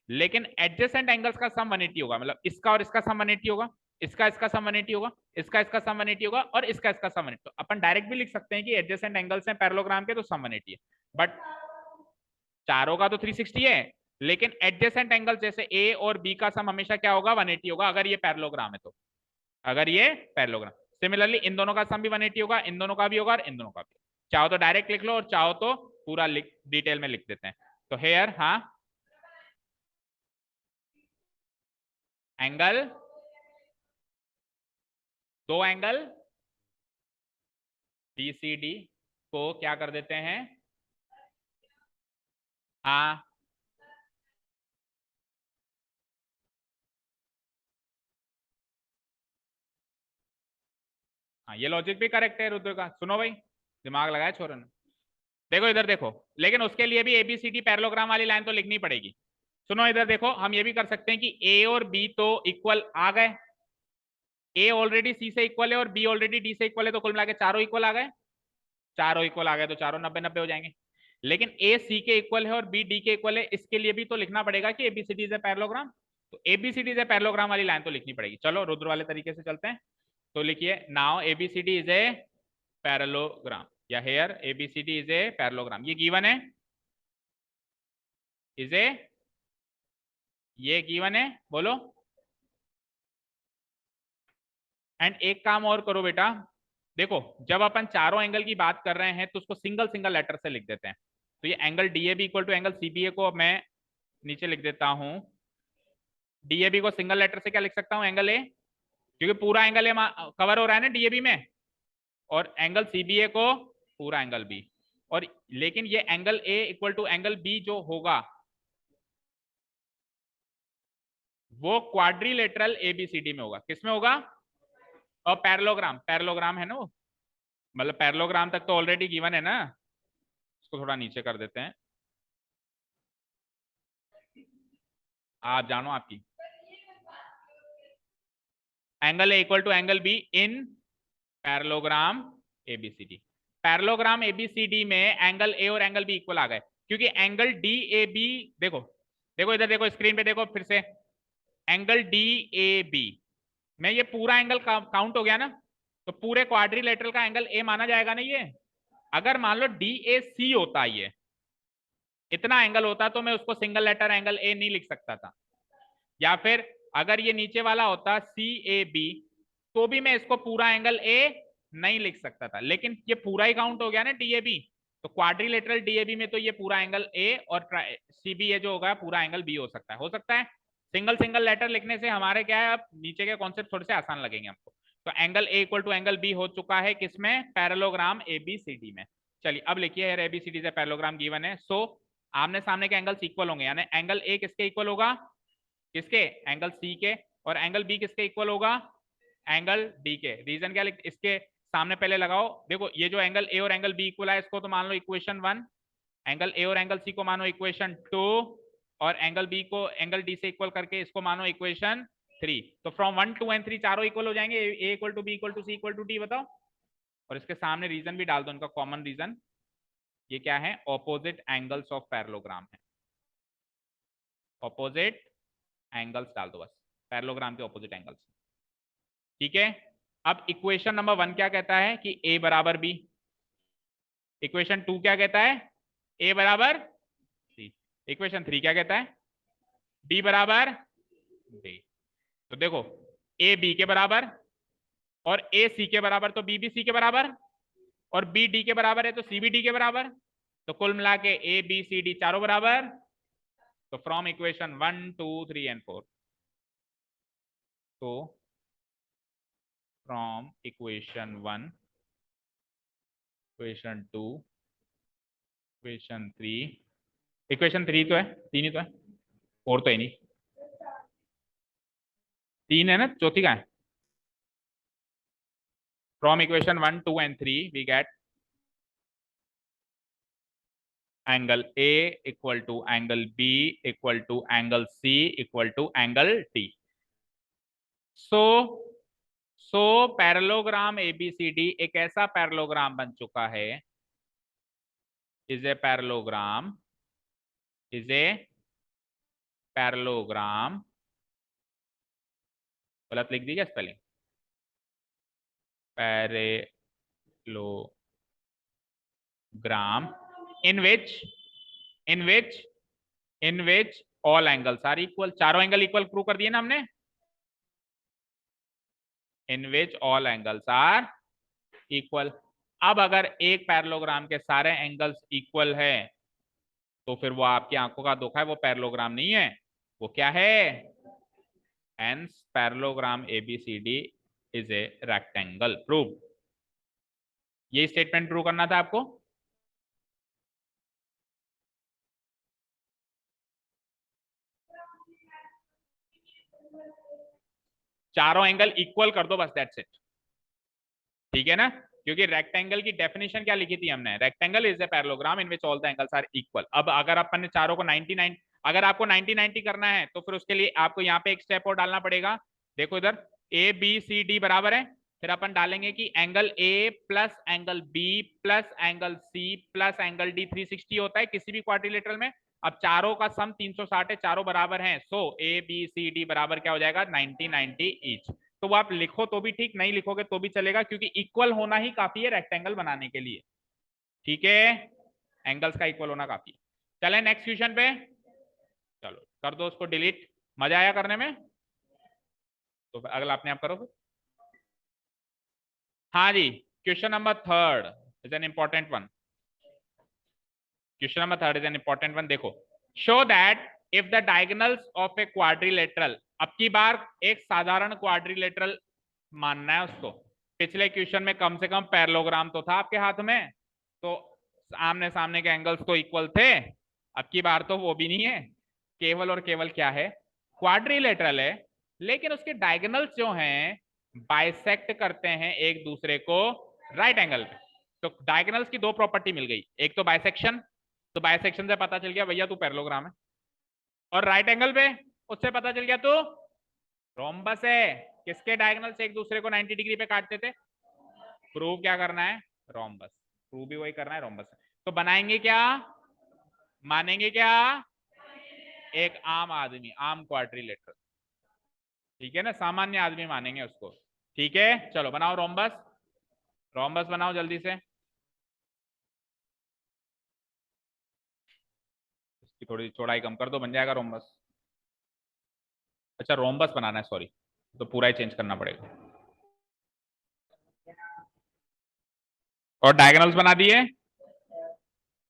लेकिन एडजेसेंट एंगल्स का सम 180 होगा, मतलब इसका और इसका सम 180 होगा, इसका सम 180 होगा, इसका सम 180 होगा और इसका सम 180। तो अपन डायरेक्ट भी लिख सकते हैं कि एडजेसेंट एंगल्स हैं पैरेललोग्राम के तो सम 180 है, बट चारों का तो 360 है, लेकिन एडजेसेंट एंगल जैसे A और B का सम हमेशा क्या होगा, 180 होगा अगर ये पैरेललोग्राम है तो, अगर ये पैरेललोग्राम। सिमिलरली इन दोनों का सम भी 180 होगा, इन दोनों का भी होगा और इन दोनों का भी। चाहो तो डायरेक्ट लिख लो और चाहो तो पूरा डिटेल में लिख देते हैं। तो हेयर हाँ, एंगल, दो एंगल BCD को क्या कर देते हैं, हाँ हाँ, ये लॉजिक भी करेक्ट है रुद्र का, सुनो भाई, दिमाग लगाया छोरे ने। देखो इधर देखो, लेकिन उसके लिए भी ABCD पैरेललोग्राम वाली लाइन तो लिखनी पड़ेगी। सुनो इधर देखो, हम ये भी कर सकते हैं कि A और B तो इक्वल आ गए, A ऑलरेडी C से इक्वल है और B ऑलरेडी D से इक्वल है, तो कुल मिला के चारों इक्वल आ गए, चारों इक्वल आ गए तो चारों 90-90 हो जाएंगे। लेकिन A C के इक्वल है और B D के इक्वल है, इसके लिए भी तो लिखना पड़ेगा कि ABCD इज ए पैरेललोग्राम, तो ABCD इज ए पैरेललोग्राम वाली लाइन तो लिखनी पड़ेगी। चलो रुद्र वाले तरीके से चलते हैं, तो लिखिए now ABCD is a parallelogram, या here ABCD is a parallelogram, ये गिवन है, इज ए, ये गिवन है, बोलो। एंड एक काम और करो बेटा, देखो जब अपन चारों एंगल की बात कर रहे हैं तो उसको सिंगल सिंगल लेटर से लिख देते हैं, तो ये angle DAB equal to angle CBA को मैं नीचे लिख देता हूं, डीएबी को सिंगल लेटर से क्या लिख सकता हूं, एंगल ए, क्योंकि पूरा एंगल ए कवर हो रहा है ना डीएबी में, और एंगल सीबीए को पूरा एंगल बी, और लेकिन ये angle A equal to angle B जो होगा वो क्वाड्रिलेटरल एबीसीडी में होगा। किस में होगा? और पैरेललोग्राम, पैरेललोग्राम है ना वो, मतलब पैरेललोग्राम तक तो ऑलरेडी गिवन है ना, इसको थोड़ा नीचे कर देते हैं, आप जानो आपकी, angle A equal to angle B in parallelogram ABCD. Parallelogram ABCD में एंगल ए और एंगल बी इक्वल आ गए, क्योंकि एंगल डी ए बी, देखो देखो इधर देखो स्क्रीन पे देखो फिर से, एंगल डी ए बी में ये पूरा एंगल काउंट हो गया ना, तो पूरे क्वाड्रिलेटरल का एंगल ए माना जाएगा ना ये। अगर मान लो डी ए सी होता, ये इतना एंगल होता, तो मैं उसको सिंगल लेटर एंगल ए नहीं लिख सकता था, या फिर अगर ये नीचे वाला होता सी ए बी, तो भी मैं इसको पूरा एंगल ए नहीं लिख सकता था, लेकिन ये पूरा ही काउंट हो गया ना डीएबी, तो क्वाड्रिलेटरल डीएबी में तो ये पूरा एंगल ए और सीबीए जो होगा पूरा एंगल बी हो सकता है, हो सकता है। सिंगल सिंगल लेटर लिखने से हमारे क्या है, अब नीचे के कॉन्सेप्ट थोड़े से आसान लगेंगे हमको। तो angle A equal to angle B हो चुका है किसमें, पैरेललोग्राम एबीसीडी में। चलिए अब लिखिए यार, एबीसीडी से पैरेललोग्राम गिवन है, सो आमने सामने के एंगल्स इक्वल होंगे, यानी एंगल ए किसके इक्वल होगा, किसके, एंगल सी के, और एंगल बी किसके इक्वल होगा, एंगल डी के। रीजन क्या लिख, इसके सामने पहले लगाओ, देखो ये जो एंगल ए और एंगल बी इक्वल है, इसको तो मान लो इक्वेशन 1, एंगल ए और एंगल सी को मानो इक्वेशन 2, और एंगल बी को एंगल डी से इक्वल करके इसको मानो इक्वेशन 3। तो फ्रॉम 1 2 एंड 3 चारों इक्वल हो जाएंगे, A equal to B equal to C equal to D, बताओ। और इसके सामने रीजन भी डाल दो, उनका कॉमन रीजन, ये क्या है, ऑपोजिट एंगल्स ऑफ पैरेललोग्राम है, ऑपोजिट एंगल्स डाल दो बस, पैरेललोग्राम के ऑपोजिट एंगल्स, ठीक है। अब इक्वेशन नंबर 1 क्या कहता है कि ए बराबर बी, इक्वेशन 2 क्या कहता है, ए बराबर सी, इक्वेशन 3 क्या कहता है, डी बराबर डी। तो देखो ए बी के बराबर और ए सी के बराबर, तो बी भी सी के बराबर, और बी डी के बराबर है तो सी भी डी के बराबर, तो कुल मिला के ए बी सी डी चारों बराबर। तो फ्रॉम इक्वेशन 1 2 3 एंड 4, तो from equation 1, equation 2, equation 3, equation 3 तो है, 3 ही तो है, 4 तो है नहीं, 3 है ना, चौथी का है। From equation 1 2 and 3 we get angle A equal to angle B equal to angle C equal to angle D. So parallelogram ABCD एक ऐसा पैरेललोग्राम बन चुका है, is a parallelogram, is a parallelogram, गलत लिख दी क्या spelling, parallelogram in which all angles are equal, चारों एंगल इक्वल प्रूव कर दिए ना हमने, in which all angles are equal. अब अगर एक पैरेललोग्राम के सारे एंगल्स इक्वल है, तो फिर वो आपकी आंखों का धोखा है, वो पैरेललोग्राम नहीं है, वो क्या है, hence parallelogram ABCD is a rectangle. Prove, ये स्टेटमेंट प्रूव करना था आपको। चारों एंगल इक्वल कर दो बस, दैट्स इट, ठीक है ना, क्योंकि रेक्टेंगल की डेफिनेशन क्या लिखी थी हमने, rectangle is a parallelogram in which all the angles are equal. अब अगर अपन ने चारों को 99, अगर आपको 90-90 करना है, तो फिर उसके लिए आपको यहाँ पे एक स्टेप और डालना पड़ेगा। देखो इधर ए बी सी डी बराबर है, फिर अपन डालेंगे कि angle A plus angle B plus angle C plus angle D 360 होता है किसी भी क्वाड्रिलेटरल में। अब चारों का सम 360 है, चारों बराबर हैं, सो ए बी सी डी बराबर क्या हो जाएगा, 90-90 ईच। तो वो आप लिखो तो भी ठीक, नहीं लिखोगे तो भी चलेगा, क्योंकि इक्वल होना ही काफी है रेक्टेंगल बनाने के लिए, ठीक है, एंगल्स का इक्वल होना काफी है। चले नेक्स्ट क्वेश्चन पे, चलो कर दो उसको डिलीट, मजा आया करने में, तो अगला अपने आप करो फिर। हाँ जी, question number 3 is an important one, question number 3 is an important one. देखो, show that if the diagonals of a quadrilateral, अब की बार एक साधारण क्वाड्रिलेटरल मानना है उसको। पिछले क्वेश्चन में कम से कम पैरेललोग्राम तो था आपके हाथ में, तो आमने सामने के एंगल्स तो इक्वल थे। अब की बार तो वो भी नहीं है, केवल और केवल क्या है, क्वाड्रिलेटरल है, लेकिन उसके डायगोनल्स जो हैं बाइसेक्ट करते हैं एक दूसरे को राइट एंगल पे। तो डायगोनल्स की दो प्रॉपर्टी मिल गई, एक तो बाइसेक्शन, तो बाइसेक्शन से पता चल गया भैया तू पैरेललोग्राम है, और राइट एंगल पे उससे पता चल गया तू रोम्बस है। किसके डायगोनल से एक दूसरे को 90 डिग्री पे काटते थे? प्रूव क्या करना है? रोम्बस। प्रूव भी वही करना है, रोम्बस। तो बनाएंगे क्या, मानेंगे क्या? एक आम आदमी, आम क्वाड्रिलेटरल, ठीक है ना, सामान्य आदमी मानेंगे उसको। ठीक है, चलो बनाओ रोम्बस, रोम्बस बनाओ जल्दी से। इसकी थोड़ी चौड़ाई कम कर दो, बन जाएगा रोम्बस। अच्छा रोम्बस बनाना है, सॉरी, तो पूरा ही चेंज करना पड़ेगा। और डायगोनल्स बना दिए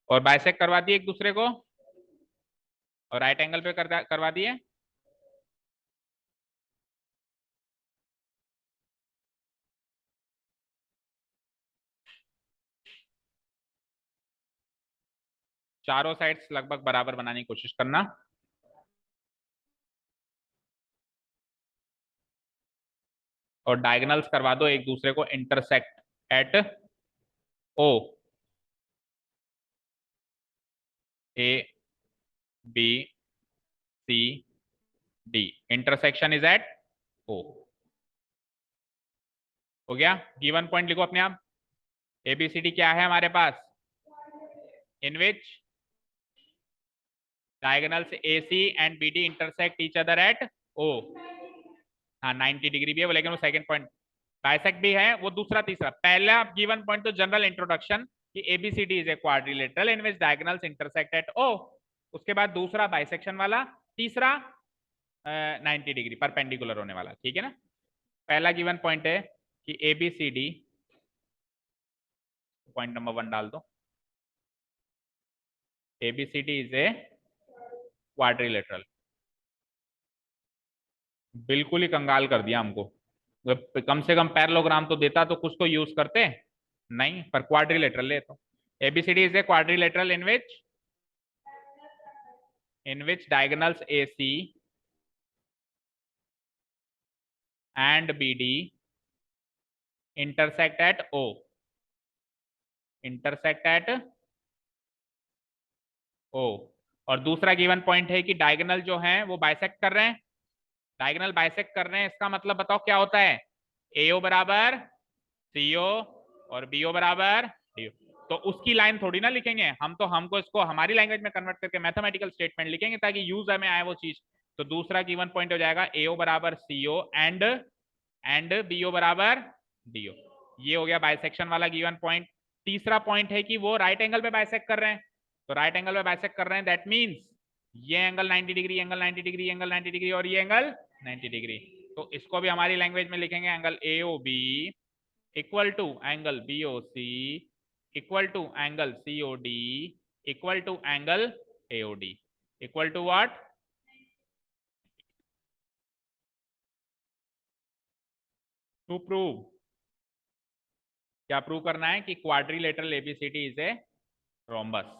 और बाइसेक्ट करवा दिए एक दूसरे को, और राइट एंगल पे करवा दिए। चारों साइड्स लगभग बराबर बनाने की कोशिश करना। और डायगोनल्स करवा दो एक दूसरे को intersect at O, A B C D, intersection is at O. हो गया, गिवन पॉइंट लिखो अपने आप। एबीसीडी क्या है हमारे पास, in which diagonals AC and BD intersect each other at O। हाँ 90 डिग्री भी है, लेकिन वो सेकंड पॉइंट। बाइसेक्ट भी है, वो दूसरा तीसरा। पहला गिवन पॉइंट तो जनरल इंट्रोडक्शन कि ABCD is a quadrilateral in which diagonals intersect at O। उसके बाद दूसरा बाइसेक्शन वाला, तीसरा 90 डिग्री परपेंडिकुलर होने वाला, ठीक है ना। पहला गिवन पॉइंट है कि ABCD, पॉइंट नंबर 1 डाल दो, ABCD इज ए क्वाड्रिलेटरल। बिल्कुल ही कंगाल कर दिया हमको, कम से कम पैरेललोग्राम तो देता तो कुछ तो यूज करते, नहीं, पर क्वाड्रिलेटरल ले। तो ABCD is a quadrilateral in which diagonals AC and BD intersect at O, intersect at O। और दूसरा गिवन पॉइंट है कि डायगोनल जो हैं वो बाइसेक्ट कर रहे हैं, डायगोनल बाइसेक्ट कर रहे हैं, इसका मतलब बताओ क्या होता है, AO बराबर CO और BO बराबर DO। तो उसकी लाइन थोड़ी ना लिखेंगे हम, तो हमको इसको हमारी लैंग्वेज में कन्वर्ट करके मैथमेटिकल स्टेटमेंट लिखेंगे ताकि यूज में आए वो चीज। तो दूसरा गिवन पॉइंट हो जाएगा AO बराबर CO एंड BO बराबर DO। ये हो गया बाइसेक्शन वाला गिवन पॉइंट। तीसरा पॉइंट है कि वो राइट एंगल पे बाइसेक्ट कर रहे हैं, तो राइट एंगल पे बाइसेक्ट कर रहे हैं, दैट मींस ये angle 90 degree, angle 90 degree, angle 90 degree और ये एंगल 90 डिग्री। तो इसको भी हमारी लैंग्वेज में लिखेंगे angle AOB equal to angle BOC equal to angle COD equal to angle AOD equal to what, to prove. क्या प्रूव करना है कि quadrilateral ABCD is a rhombus.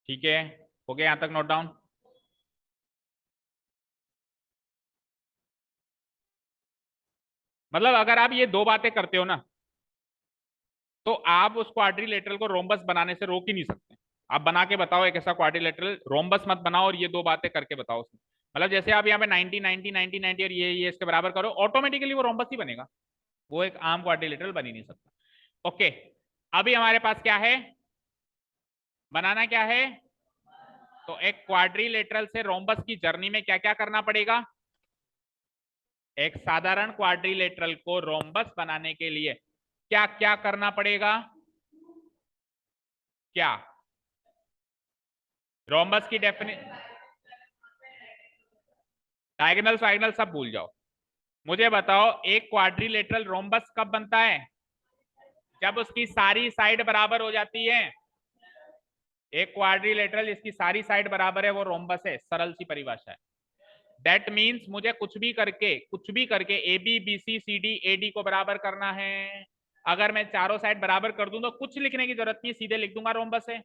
ठीक है, हो गया यहां तक नोट डाउन। मतलब अगर आप ये दो बातें करते हो ना, तो आप उस क्वाड्रिलेटरल को रोम्बस बनाने से रोक ही नहीं सकते। आप बना के बताओ एक ऐसा क्वाड्रिलेटरल, रोम्बस मत बनाओ और ये दो बातें करके बताओ उसमें। मतलब जैसे आप यहाँ पे 90 90 90 90 और ये इसके बराबर करो, ऑटोमेटिकली वो रोम्बस ही बनेगा, वो एक आम क्वाड्रिलेटरल बन ही नहीं सकता। ओके, अभी हमारे पास क्या है, बनाना क्या है, तो एक क्वाड्रिलेटरल से रोम्बस की जर्नी में क्या क्या करना पड़ेगा। एक साधारण क्वाड्रिलेटरल को रोम्बस बनाने के लिए क्या क्या करना पड़ेगा, क्या रोम्बस की डेफिनेशन, डायगोनल फाइनल सब भूल जाओ, मुझे बताओ एक क्वाड्रिलेटरल रोम्बस कब बनता है, जब उसकी सारी साइड बराबर हो जाती है, एक क्वाड्रिलेटरल जिसकी सारी साइड बराबर है वो रोम्बस है, सरल सी परिभाषा है। दैट मीन्स मुझे कुछ भी करके A B B C C D A D को बराबर करना है। अगर मैं चारों साइड बराबर कर दूं तो कुछ लिखने की जरूरत नहीं, सीधे लिख दूंगा रोम्बस है।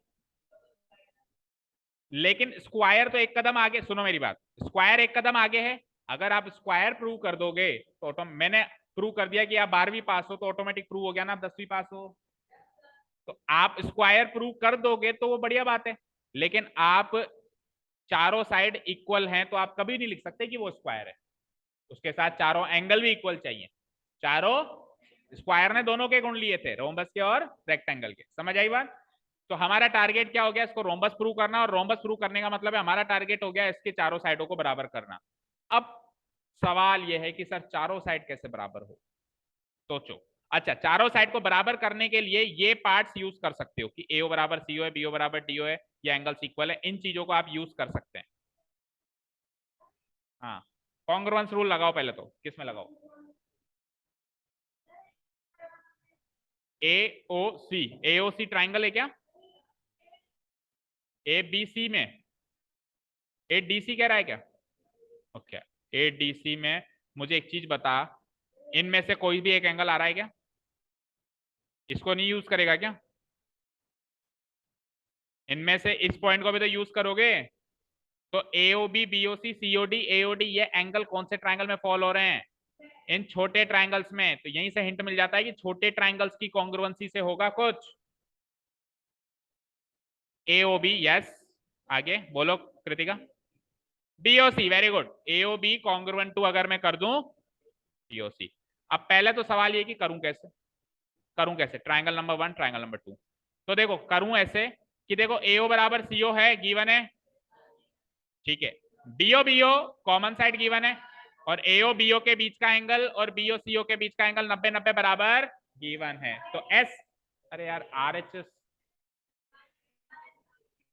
लेकिन स्क्वायर तो एक कदम आगे, सुनो मेरी बात, स्क्वायर एक कदम आगे है। अगर आप स्क्वायर प्रूव कर दोगे तो मैंने प्रूव कर दिया कि आप 12वीं पास हो तो ऑटोमेटिक प्रूव हो गया ना आप 10वीं पास हो। तो आप स्क्वायर प्रूव कर दोगे तो वो बढ़िया बात है, लेकिन आप चारों साइड इक्वल हैं तो आप कभी नहीं लिख सकते कि वो स्क्वायर है। उसके साथ चारों एंगल भी इक्वल चाहिए। चारों स्क्वायर ने दोनों के गुण लिए थे, रोम्बस के और रेक्टेंगल के। समझ आई बात? तो हमारा टारगेट क्या हो गया, इसको रोम्बस प्रूव करना, और रोम्बस प्रूव करने का मतलब है हमारा टारगेट हो गया इसके चारों साइडों को बराबर करना। अब सवाल यह है कि सर चारों साइड कैसे बराबर हो? सोचो। अच्छा, चारों साइड को बराबर करने के लिए ये पार्ट्स यूज कर सकते हो कि एओ बराबर सीओ है, बीओ बराबर डीओ है, या एंगल्स इक्वल है, इन चीजों को आप यूज कर सकते हैं। हाँ, कॉन्ग्रुएंस रूल लगाओ पहले, तो किस में लगाओ? एओसी, एओसी ट्राइंगल है क्या? ए बी सी में ए डी सी कह रहा है क्या? ओके, ए डी सी में मुझे एक चीज बता, इनमें से कोई भी एक एंगल आ रहा है क्या? इसको नहीं यूज करेगा क्या? इनमें से इस पॉइंट को भी तो यूज करोगे। तो एओबी बीओसी सीओडी एओडी ये एंगल कौन से ट्राइंगल में फॉल हो रहे हैं? इन छोटे ट्राइंगल्स में। तो यहीं से हिंट मिल जाता है कि छोटे ट्राइंगल्स की कॉन्ग्रुएंसी से होगा कुछ। एओबी, यस, आगे बोलो Kritika. BOC, very good. AOB congruent to अगर मैं कर दूं बीओसी। अब पहले तो सवाल ये कि करूं कैसे ट्राइंगल नंबर 1 ट्राइंगल नंबर 2। तो देखो करूं ऐसे कि देखो एओ बराबर सीओ है, गिवन है, ठीक है। DO BO common side given है, और एओ बीओ के बीच का एंगल और बीओ सीओ के बीच का एंगल 90-90 बराबर गिवन है। तो एस, अरे यार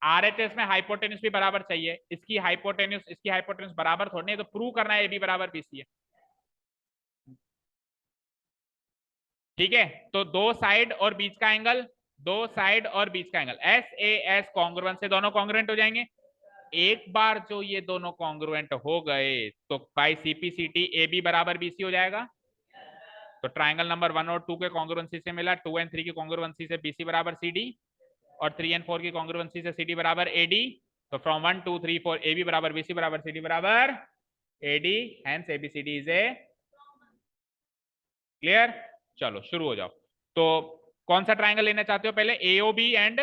आरएचएस में हाइपोटेन्यूज भी बराबर चाहिए। इसकी हाइपोटेन्यूज बराबर थोड़ी नहीं, तो प्रूव करना है ए बी बराबर बीसी है, ठीक है। तो दो साइड और बीच का angle, S A S congruent से दोनों कॉन्ग्रुएंट हो जाएंगे। एक बार जो ये दोनों कॉन्ग्रुएंट हो गए तो बाई सीपीसीटी ए बी बराबर बीसी हो जाएगा। तो ट्राइंगल नंबर 1 और 2 के कॉन्ग्रुएंसी से मिला, 2 और 3 की कॉन्ग्रुएंसी से बीसी बराबर सीडी, और 3 और 4 की कॉन्ग्रुएंसी से सीडी बराबर एडी। तो फ्रॉम 1 2 3 4 ए बी बराबर बीसी बराबर सीडी बराबर AD, hence ABCD is a clear. चलो शुरू हो जाओ। तो कौन सा ट्राइंगल लेना चाहते हो पहले, एओबी एंड,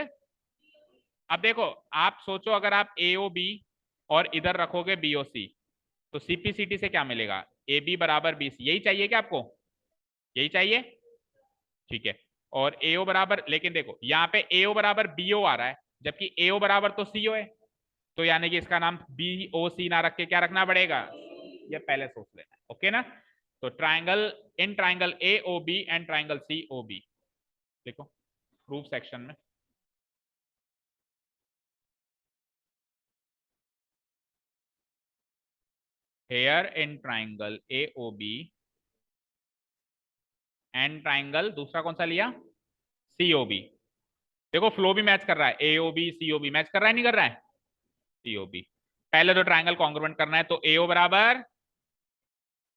अब देखो आप सोचो अगर आप एओबी और इधर रखोगे बीओसी तो सीपीसीटी से क्या मिलेगा, ए बी बराबर बीसी। यही चाहिए क्या आपको? यही चाहिए, ठीक है। और एओ बराबर, लेकिन देखो यहाँ पे एओ बराबर बीओ आ रहा है, जबकि एओ बराबर तो सीओ है। तो यानी कि इसका नाम बीओसी ना रख के क्या रखना पड़ेगा, ये पहले सोच लेना, ओके ना। तो triangle AOB and triangle COB देखो प्रूफ सेक्शन में। Here in triangle AOB and triangle, दूसरा कौन सा लिया, सीओबी। देखो फ्लो भी मैच कर रहा है, एओबी सीओबी मैच कर रहा है, नहीं कर रहा है? सीओबी, पहले तो ट्राइंगल कॉन्ग्रुएंट करना है, तो एओ बराबर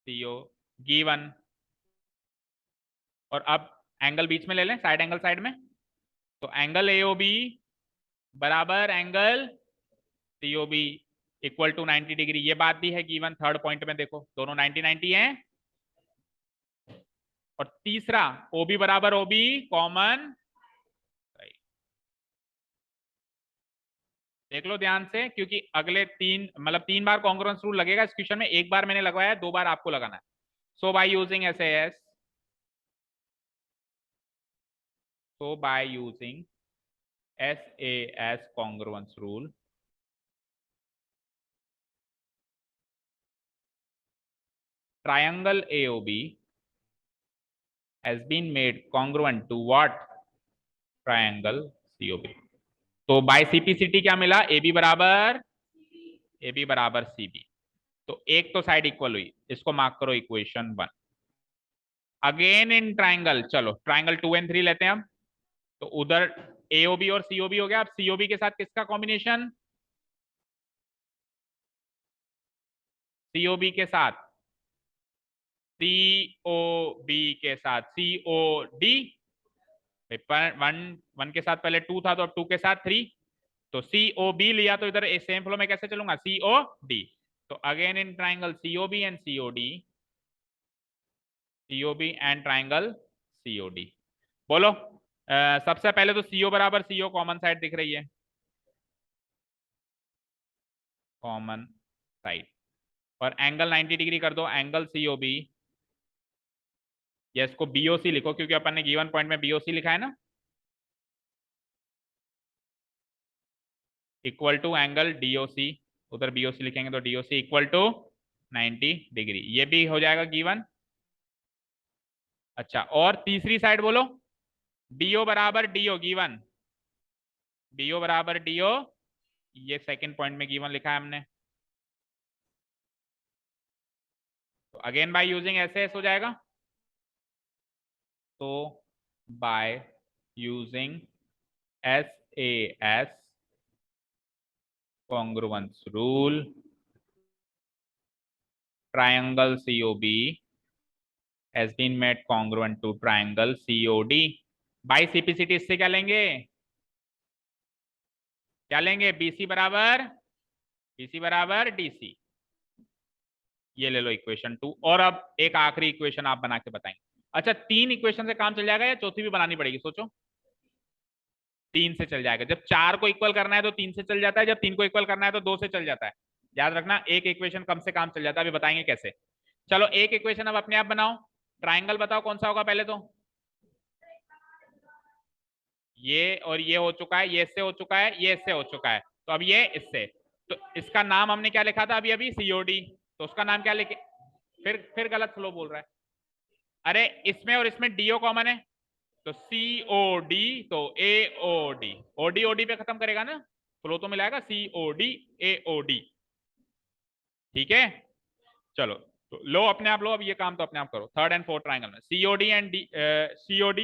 सीओ गिवन, और अब एंगल बीच में ले लें, साइड एंगल साइड में। तो एंगल एओबी बराबर angle COB equal to 90 degree, ये बात भी है गिवन। थर्ड पॉइंट में देखो दोनों 90-90 हैं। और तीसरा ओबी बराबर ओबी कॉमन, देख लो ध्यान से, क्योंकि अगले तीन बार कॉन्ग्रुएंस रूल लगेगा इस क्वेश्चन में, एक बार मैंने लगवाया है, 2 बार आपको लगाना है। So by using SAS, so by using SAS congruence rule, triangle AOB has been made congruent to what, triangle COB। तो बाय सीपीसीटी क्या मिला, AB बराबर CB। तो एक तो साइड इक्वल हुई, इसको मार्क करो इक्वेशन 1। अगेन इन ट्राइंगल, चलो ट्राइंगल 2 and 3 लेते हैं हम। तो उधर एओबी और सीओबी हो गया। अब सीओबी के साथ किसका कॉम्बिनेशन? सीओबी के साथ, सीओबी के साथ सीओडी। वन वन के साथ पहले 2 था, तो अब 2 के साथ 3। तो सीओबी लिया तो इधर सेम फ्लो में कैसे चलूंगा? सीओडी। तो again in triangle COB and COD, COB and triangle COD. बोलो सबसे पहले तो सीओ बराबर सीओ कॉमन साइड दिख रही है, कॉमन साइड। और एंगल 90 डिग्री कर दो, एंगल सीओबी। या इसको बीओसी लिखो क्योंकि अपन ने गिवन पॉइंट में बीओसी लिखा है ना, इक्वल टू एंगल डीओसी। उधर बीओसी लिखेंगे तो डीओसी इक्वल टू 90 डिग्री। ये भी हो जाएगा गिवन। अच्छा, और तीसरी साइड बोलो, डीओ बराबर डीओ गिवन, डीओ बराबर डीओ, ये सेकंड पॉइंट में गिवन लिखा है हमने। तो अगेन बाय यूजिंग एस हो जाएगा। तो by using S congruence rule, triangle COB has been made congruent to triangle COD by CPCT। इससे क्या लेंगे? क्या लेंगे? BC बराबर DC। ये ले लो इक्वेशन 2। और अब एक आखिरी इक्वेशन आप बना के बताएंगे। अच्छा, 3 इक्वेशन से काम चल जाएगा या चौथी भी बनानी पड़ेगी? सोचो। 3 से चल जाएगा। जब 4 को इक्वल करना है तो 3 से चल जाता है, जब 3 को इक्वल करना है तो 2 से चल जाता है। याद रखना, एक इक्वेशन कम से काम चल जाता है। अभी बताएंगे कैसे। चलो एक इक्वेशन अब अपने आप बनाओ। ट्राइंगल बताओ कौन सा होगा पहले तो। ये और ये हो चुका है, ये इससे हो चुका है, ये इससे हो चुका है। तो अब ये इससे, तो इसका नाम हमने क्या लिखा था अभी अभी? सीओडी। तो उसका नाम क्या लिखे? फिर गलत फ्लो बोल रहा है। अरे इसमें और इसमें डीओ कॉमन है, तो सीओडी, तो एओडी। ओडी ओडी पे खत्म करेगा ना, फ्लो तो मिलाएगा सीओडी एओडी। ठीक है, चलो तो लो अपने आप लो। अब ये काम तो अपने आप करो। थर्ड एंड फोर्थ ट्राइंगल में सीओडी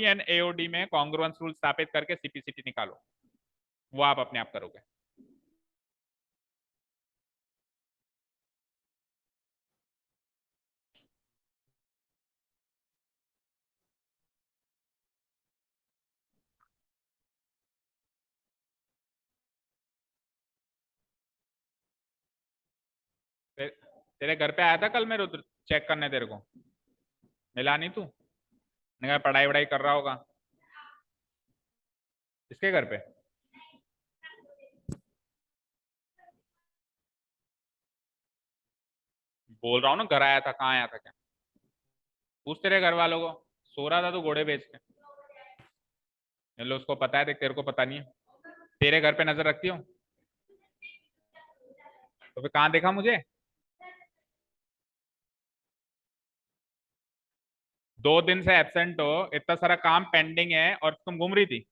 एंड एओडी में कॉन्ग्रुएंस रूल स्थापित करके सीपीसीटी निकालो। वो आप अपने आप करोगे। तेरे घर पे आया था कल मैं रुद्र, चेक करने तेरे को? मिला नहीं तू? मैंने कहा पढ़ाई वढ़ाई कर रहा होगा। किसके घर पे? बोल रहा हूँ ना, घर आया था। कहाँ आया था क्या? पूछ तेरे घर वालों को। सो रहा था तो घोड़े बेच के। लो उसको पता है, देख तेरे को पता नहीं है। तेरे घर पे नजर रखती हूँ तो फिर कहाँ देखा मुझे? 2 दिन से एब्सेंट हो, इतना सारा काम पेंडिंग है और तुम घूम रही थी।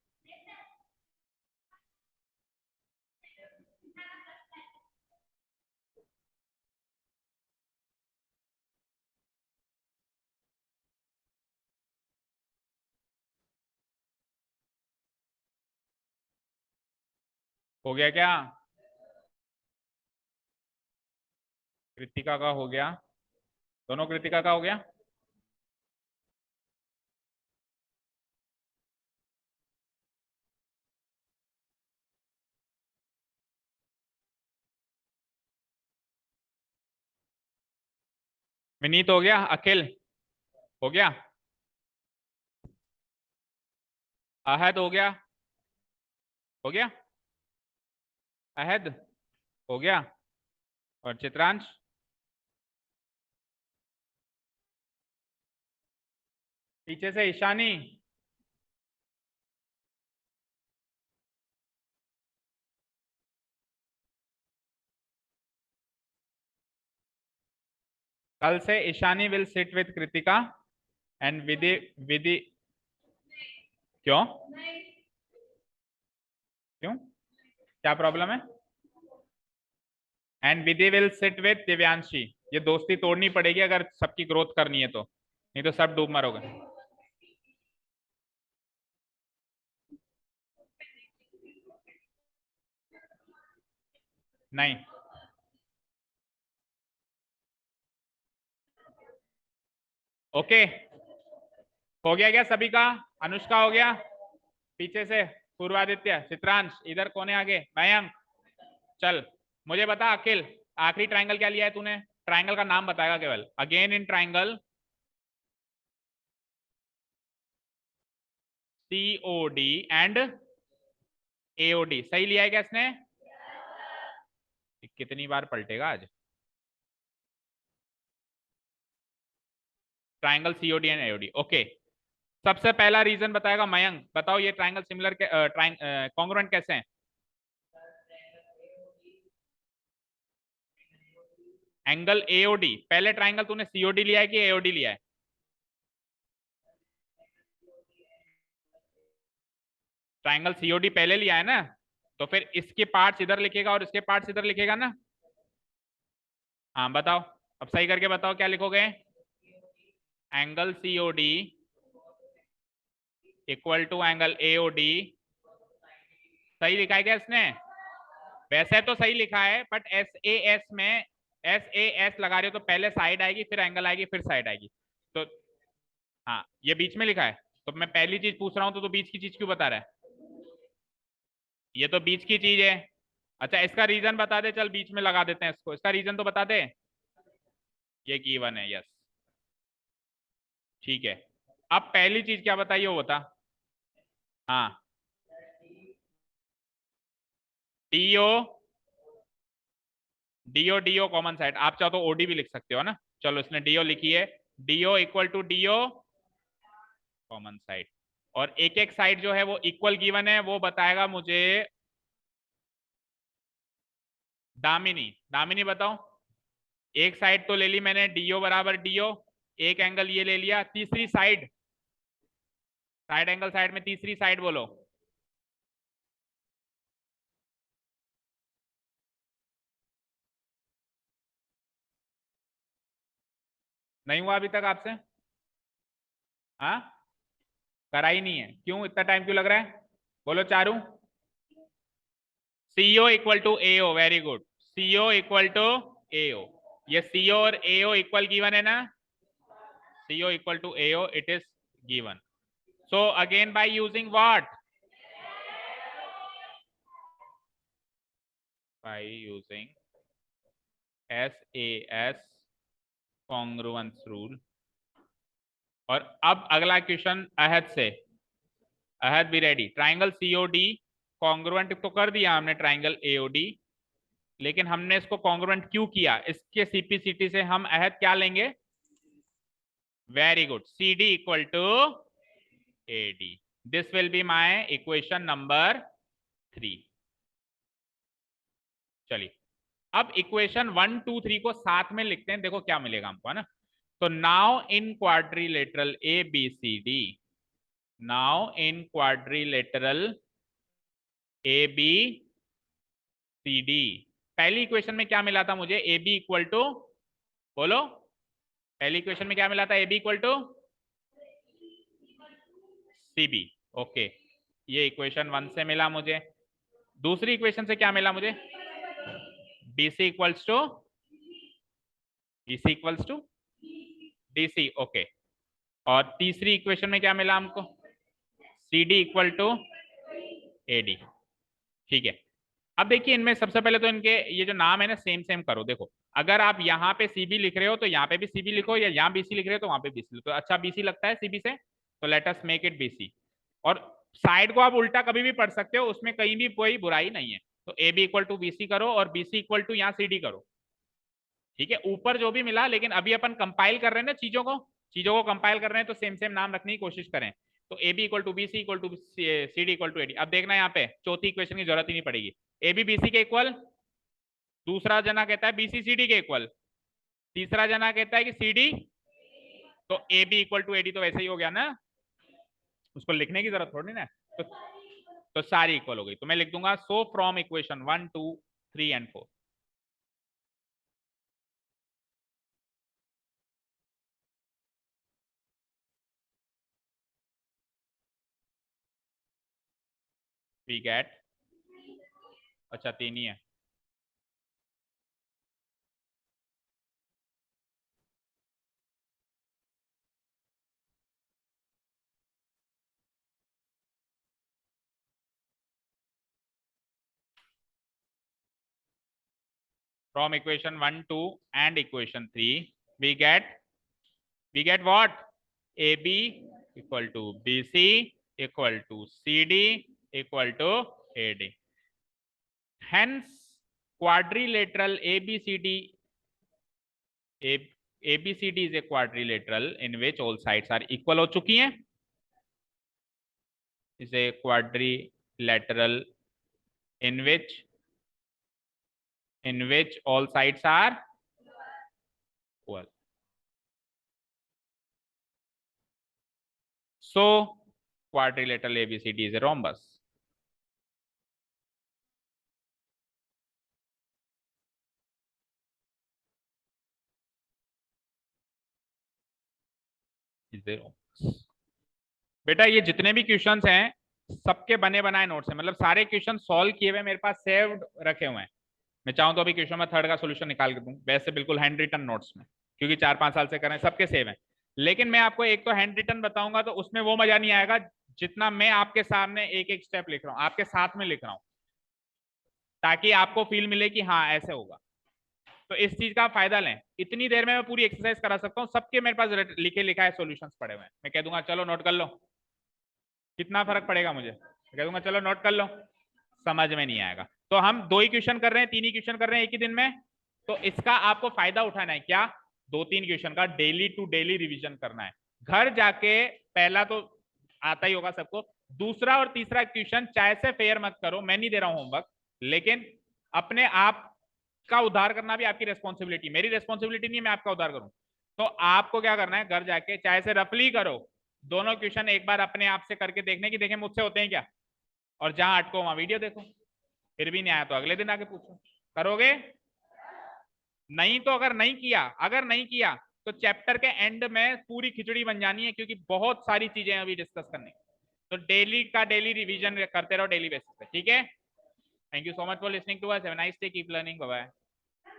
हो गया क्या? कृतिका का हो गया? दोनों कृतिका का हो गया? विनीत हो गया? अखिल हो गया? अहद हो गया? हो गया? अहद हो गया? और चित्रांश? पीछे से ईशानी? कल से Ishani will sit with Kritika and Vidhi Vidhi. क्यों? क्यों, क्या प्रॉब्लम है? And Vidhi will sit with Divyanshi. ये दोस्ती तोड़नी पड़ेगी अगर सबकी ग्रोथ करनी है तो। नहीं तो सब डूब मरोगे। नहीं, ओके, हो गया क्या सभी का? अनुष्का हो गया, पीछे से पूर्वादित्य, चित्रांश, इधर कोने आगे मयंक। चल मुझे बता अखिल, आखिरी ट्राइंगल क्या लिया है तूने? ट्राइंगल का नाम बताएगा केवल। Again in triangle COD and AOD, सही लिया है क्या इसने? कितनी बार पलटेगा आज? Triangle COD and AOD, okay. सबसे पहला रीजन बताएगा मयंक, बताओ ये ट्राइंगल सिमिलर कॉन्ग्रुएंट कैसे हैं? एंगल AOD, पहले ट्राइंगल तूने COD लिया है कि AOD लिया है? ट्राइंगल COD पहले लिया है ना, तो फिर इसके पार्ट्स इधर लिखेगा और इसके पार्ट्स इधर लिखेगा ना। हाँ बताओ, अब सही करके बताओ क्या लिखोगे? Angle COD equal to angle AOD, सही लिखा है क्या इसने? वैसे तो सही लिखा है, बट SAS में SAS लगा रहे हो तो पहले साइड आएगी, फिर एंगल आएगी, फिर साइड आएगी। तो हाँ, ये बीच में लिखा है, तो मैं पहली चीज पूछ रहा हूँ तो बीच की चीज क्यों बता रहा है? ये तो बीच की चीज है। अच्छा इसका रीजन बता दे, चल बीच में लगा देते हैं इसको, इसका रीजन तो बता दे। ये गिवन है, यस, ठीक है। अब पहली चीज क्या बताइए वो बता। हाँ, डीओ डीओ कॉमन साइड, आप चाहो तो OD भी लिख सकते हो ना, चलो इसने DO लिखी है। DO equal to DO common side, और एक एक साइड जो है वो इक्वल गिवन है, वो बताएगा मुझे दामिनी। दामिनी बताओ, एक साइड तो ले ली मैंने DO बराबर DO, एक एंगल ये ले लिया, तीसरी साइड, साइड एंगल साइड में तीसरी साइड बोलो। नहीं हुआ अभी तक आपसे? हाँ, करा ही नहीं है, क्यों इतना टाइम क्यों लग रहा है? बोलो Charu. CO equal to AO, very good, CO equal to AO, ये CO और AO इक्वल गिवन है ना, CO equal to AO, it is given. So again by using what? By using SAS congruence rule. और अब अगला question Ahad से, Ahad be ready. Triangle COD congruent तो कर दिया हमने ट्राइंगल AOD, लेकिन हमने इसको कॉन्ग्रुएंट क्यों किया? इसके CPCT से हम अहद क्या लेंगे? Very good, CD equal to AD, this will be my equation number 3। चलिए अब इक्वेशन 1 2 3 को साथ में लिखते हैं, देखो क्या मिलेगा हमको, है ना। तो now in quadrilateral ABCD, now in quadrilateral ABCD, पहली इक्वेशन में क्या मिला था मुझे? AB इक्वल टू, बोलो, पहली इक्वेशन में क्या मिला था? AB equal to CB, okay, ये इक्वेशन 1 से मिला मुझे। दूसरी इक्वेशन से क्या मिला मुझे? BC equals to BC equals to DC, okay. और तीसरी इक्वेशन में क्या मिला हमको? CD इक्वल टू AD, ठीक है। अब देखिए इनमें सबसे पहले तो इनके ये जो नाम है ना सेम सेम करो, देखो अगर आप यहाँ पे CB लिख रहे हो तो यहाँ पे भी CB लिखो, या यहाँ BC लिख रहे हो तो वहां पे BC लिखो। तो अच्छा BC लगता है CB से, तो let us make it BC। और साइड को आप उल्टा कभी भी पढ़ सकते हो, उसमें कहीं भी कोई बुराई नहीं है। तो AB इक्वल टू BC करो और BC इक्वल टू यहाँ CD करो, ठीक है। ऊपर जो भी मिला, लेकिन अभी अपन कंपाइल कर रहे हैं ना चीजों को कंपाइल कर रहे हैं, तो सेम सेम नाम रखने की कोशिश करें। तो AB equal to BC equal to CD equal to AD। अब देखना यहाँ पे चौथी इक्वेशन की जरूरत ही नहीं पड़ेगी। AB BC के इक्वल, दूसरा जना कहता है BC CD के इक्वल, तीसरा जना कहता है कि CD, तो AB इक्वल टू AD तो वैसे ही हो गया ना, उसको लिखने की जरूरत थोड़ी ना। तो, तो सारी इक्वल हो गई, तो मैं लिख दूंगा so from equation 1 2 3 and 4। We get, अच्छा 3 ही है, from equation 1 2 and equation 3 we get what, AB equal to BC equal to CD equal to AD. Hence quadrilateral ABCD is a quadrilateral in which all sides are equal हो चुकी हैं, is a quadrilateral in which all sides are equal. So quadrilateral ABCD is a rhombus. Is a rhombus. बेटा ये जितने भी questions हैं सबके बने बनाए नोट्स हैं, मतलब सारे क्वेश्चन सॉल्व किए हुए मेरे पास सेव्ड रखे हुए हैं। मैं चाहूँ तो अभी क्वेश्चन में थर्ड का सोल्यूशन निकाल के दूं, वैसे बिल्कुल हैंड रिटन नोट्स में, क्योंकि 4-5 साल से कर रहे हैं, सबके सेव हैं। लेकिन मैं आपको एक तो हैंड रिटन बताऊंगा तो उसमें वो मजा नहीं आएगा जितना मैं आपके सामने एक एक स्टेप लिख रहा हूँ, आपके साथ में लिख रहा हूँ, ताकि आपको फील मिले कि हाँ ऐसे होगा। तो इस चीज का फायदा लें, इतनी देर में मैं पूरी एक्सरसाइज करा सकता हूँ, सबके मेरे पास लिखे लिखा है सॉल्यूशंस पड़े हुए हैं। मैं कह दूंगा चलो नोट कर लो, कितना फर्क पड़ेगा मुझे, कह दूंगा चलो नोट कर लो, समझ में नहीं आएगा। तो हम 2 ही क्वेश्चन कर रहे हैं, 3 ही क्वेश्चन कर रहे हैं एक ही दिन में, तो इसका आपको फायदा उठाना है, क्या 2-3 क्वेश्चन का डेली टू डेली रिवीजन करना है। घर जाके पहला तो आता ही होगा सबको, दूसरा और तीसरा क्वेश्चन चाहे से फेयर मत करो, मैं नहीं दे रहा हूं होमवर्क, लेकिन अपने आप का उद्धार करना भी आपकी रेस्पॉन्सिबिलिटी, मेरी रेस्पॉन्सिबिलिटी नहीं है मैं आपका उद्धार करूं। तो आपको क्या करना है, घर जाके चाहे से रफली करो, दोनों क्वेश्चन एक बार अपने आप से करके देखने की, देखें मुझसे होते हैं क्या, और जहां अटको वहां वीडियो देखो, फिर भी नहीं आया तो अगले दिन आके पूछो। करोगे? नहीं तो अगर नहीं किया तो चैप्टर के एंड में पूरी खिचड़ी बन जानी है, क्योंकि बहुत सारी चीजें अभी डिस्कस करनी। तो डेली का डेली रिवीजन करते रहो डेली बेसिस पे, ठीक है। Thank you so much for listening to us, have a nice day, keep learning, bye bye.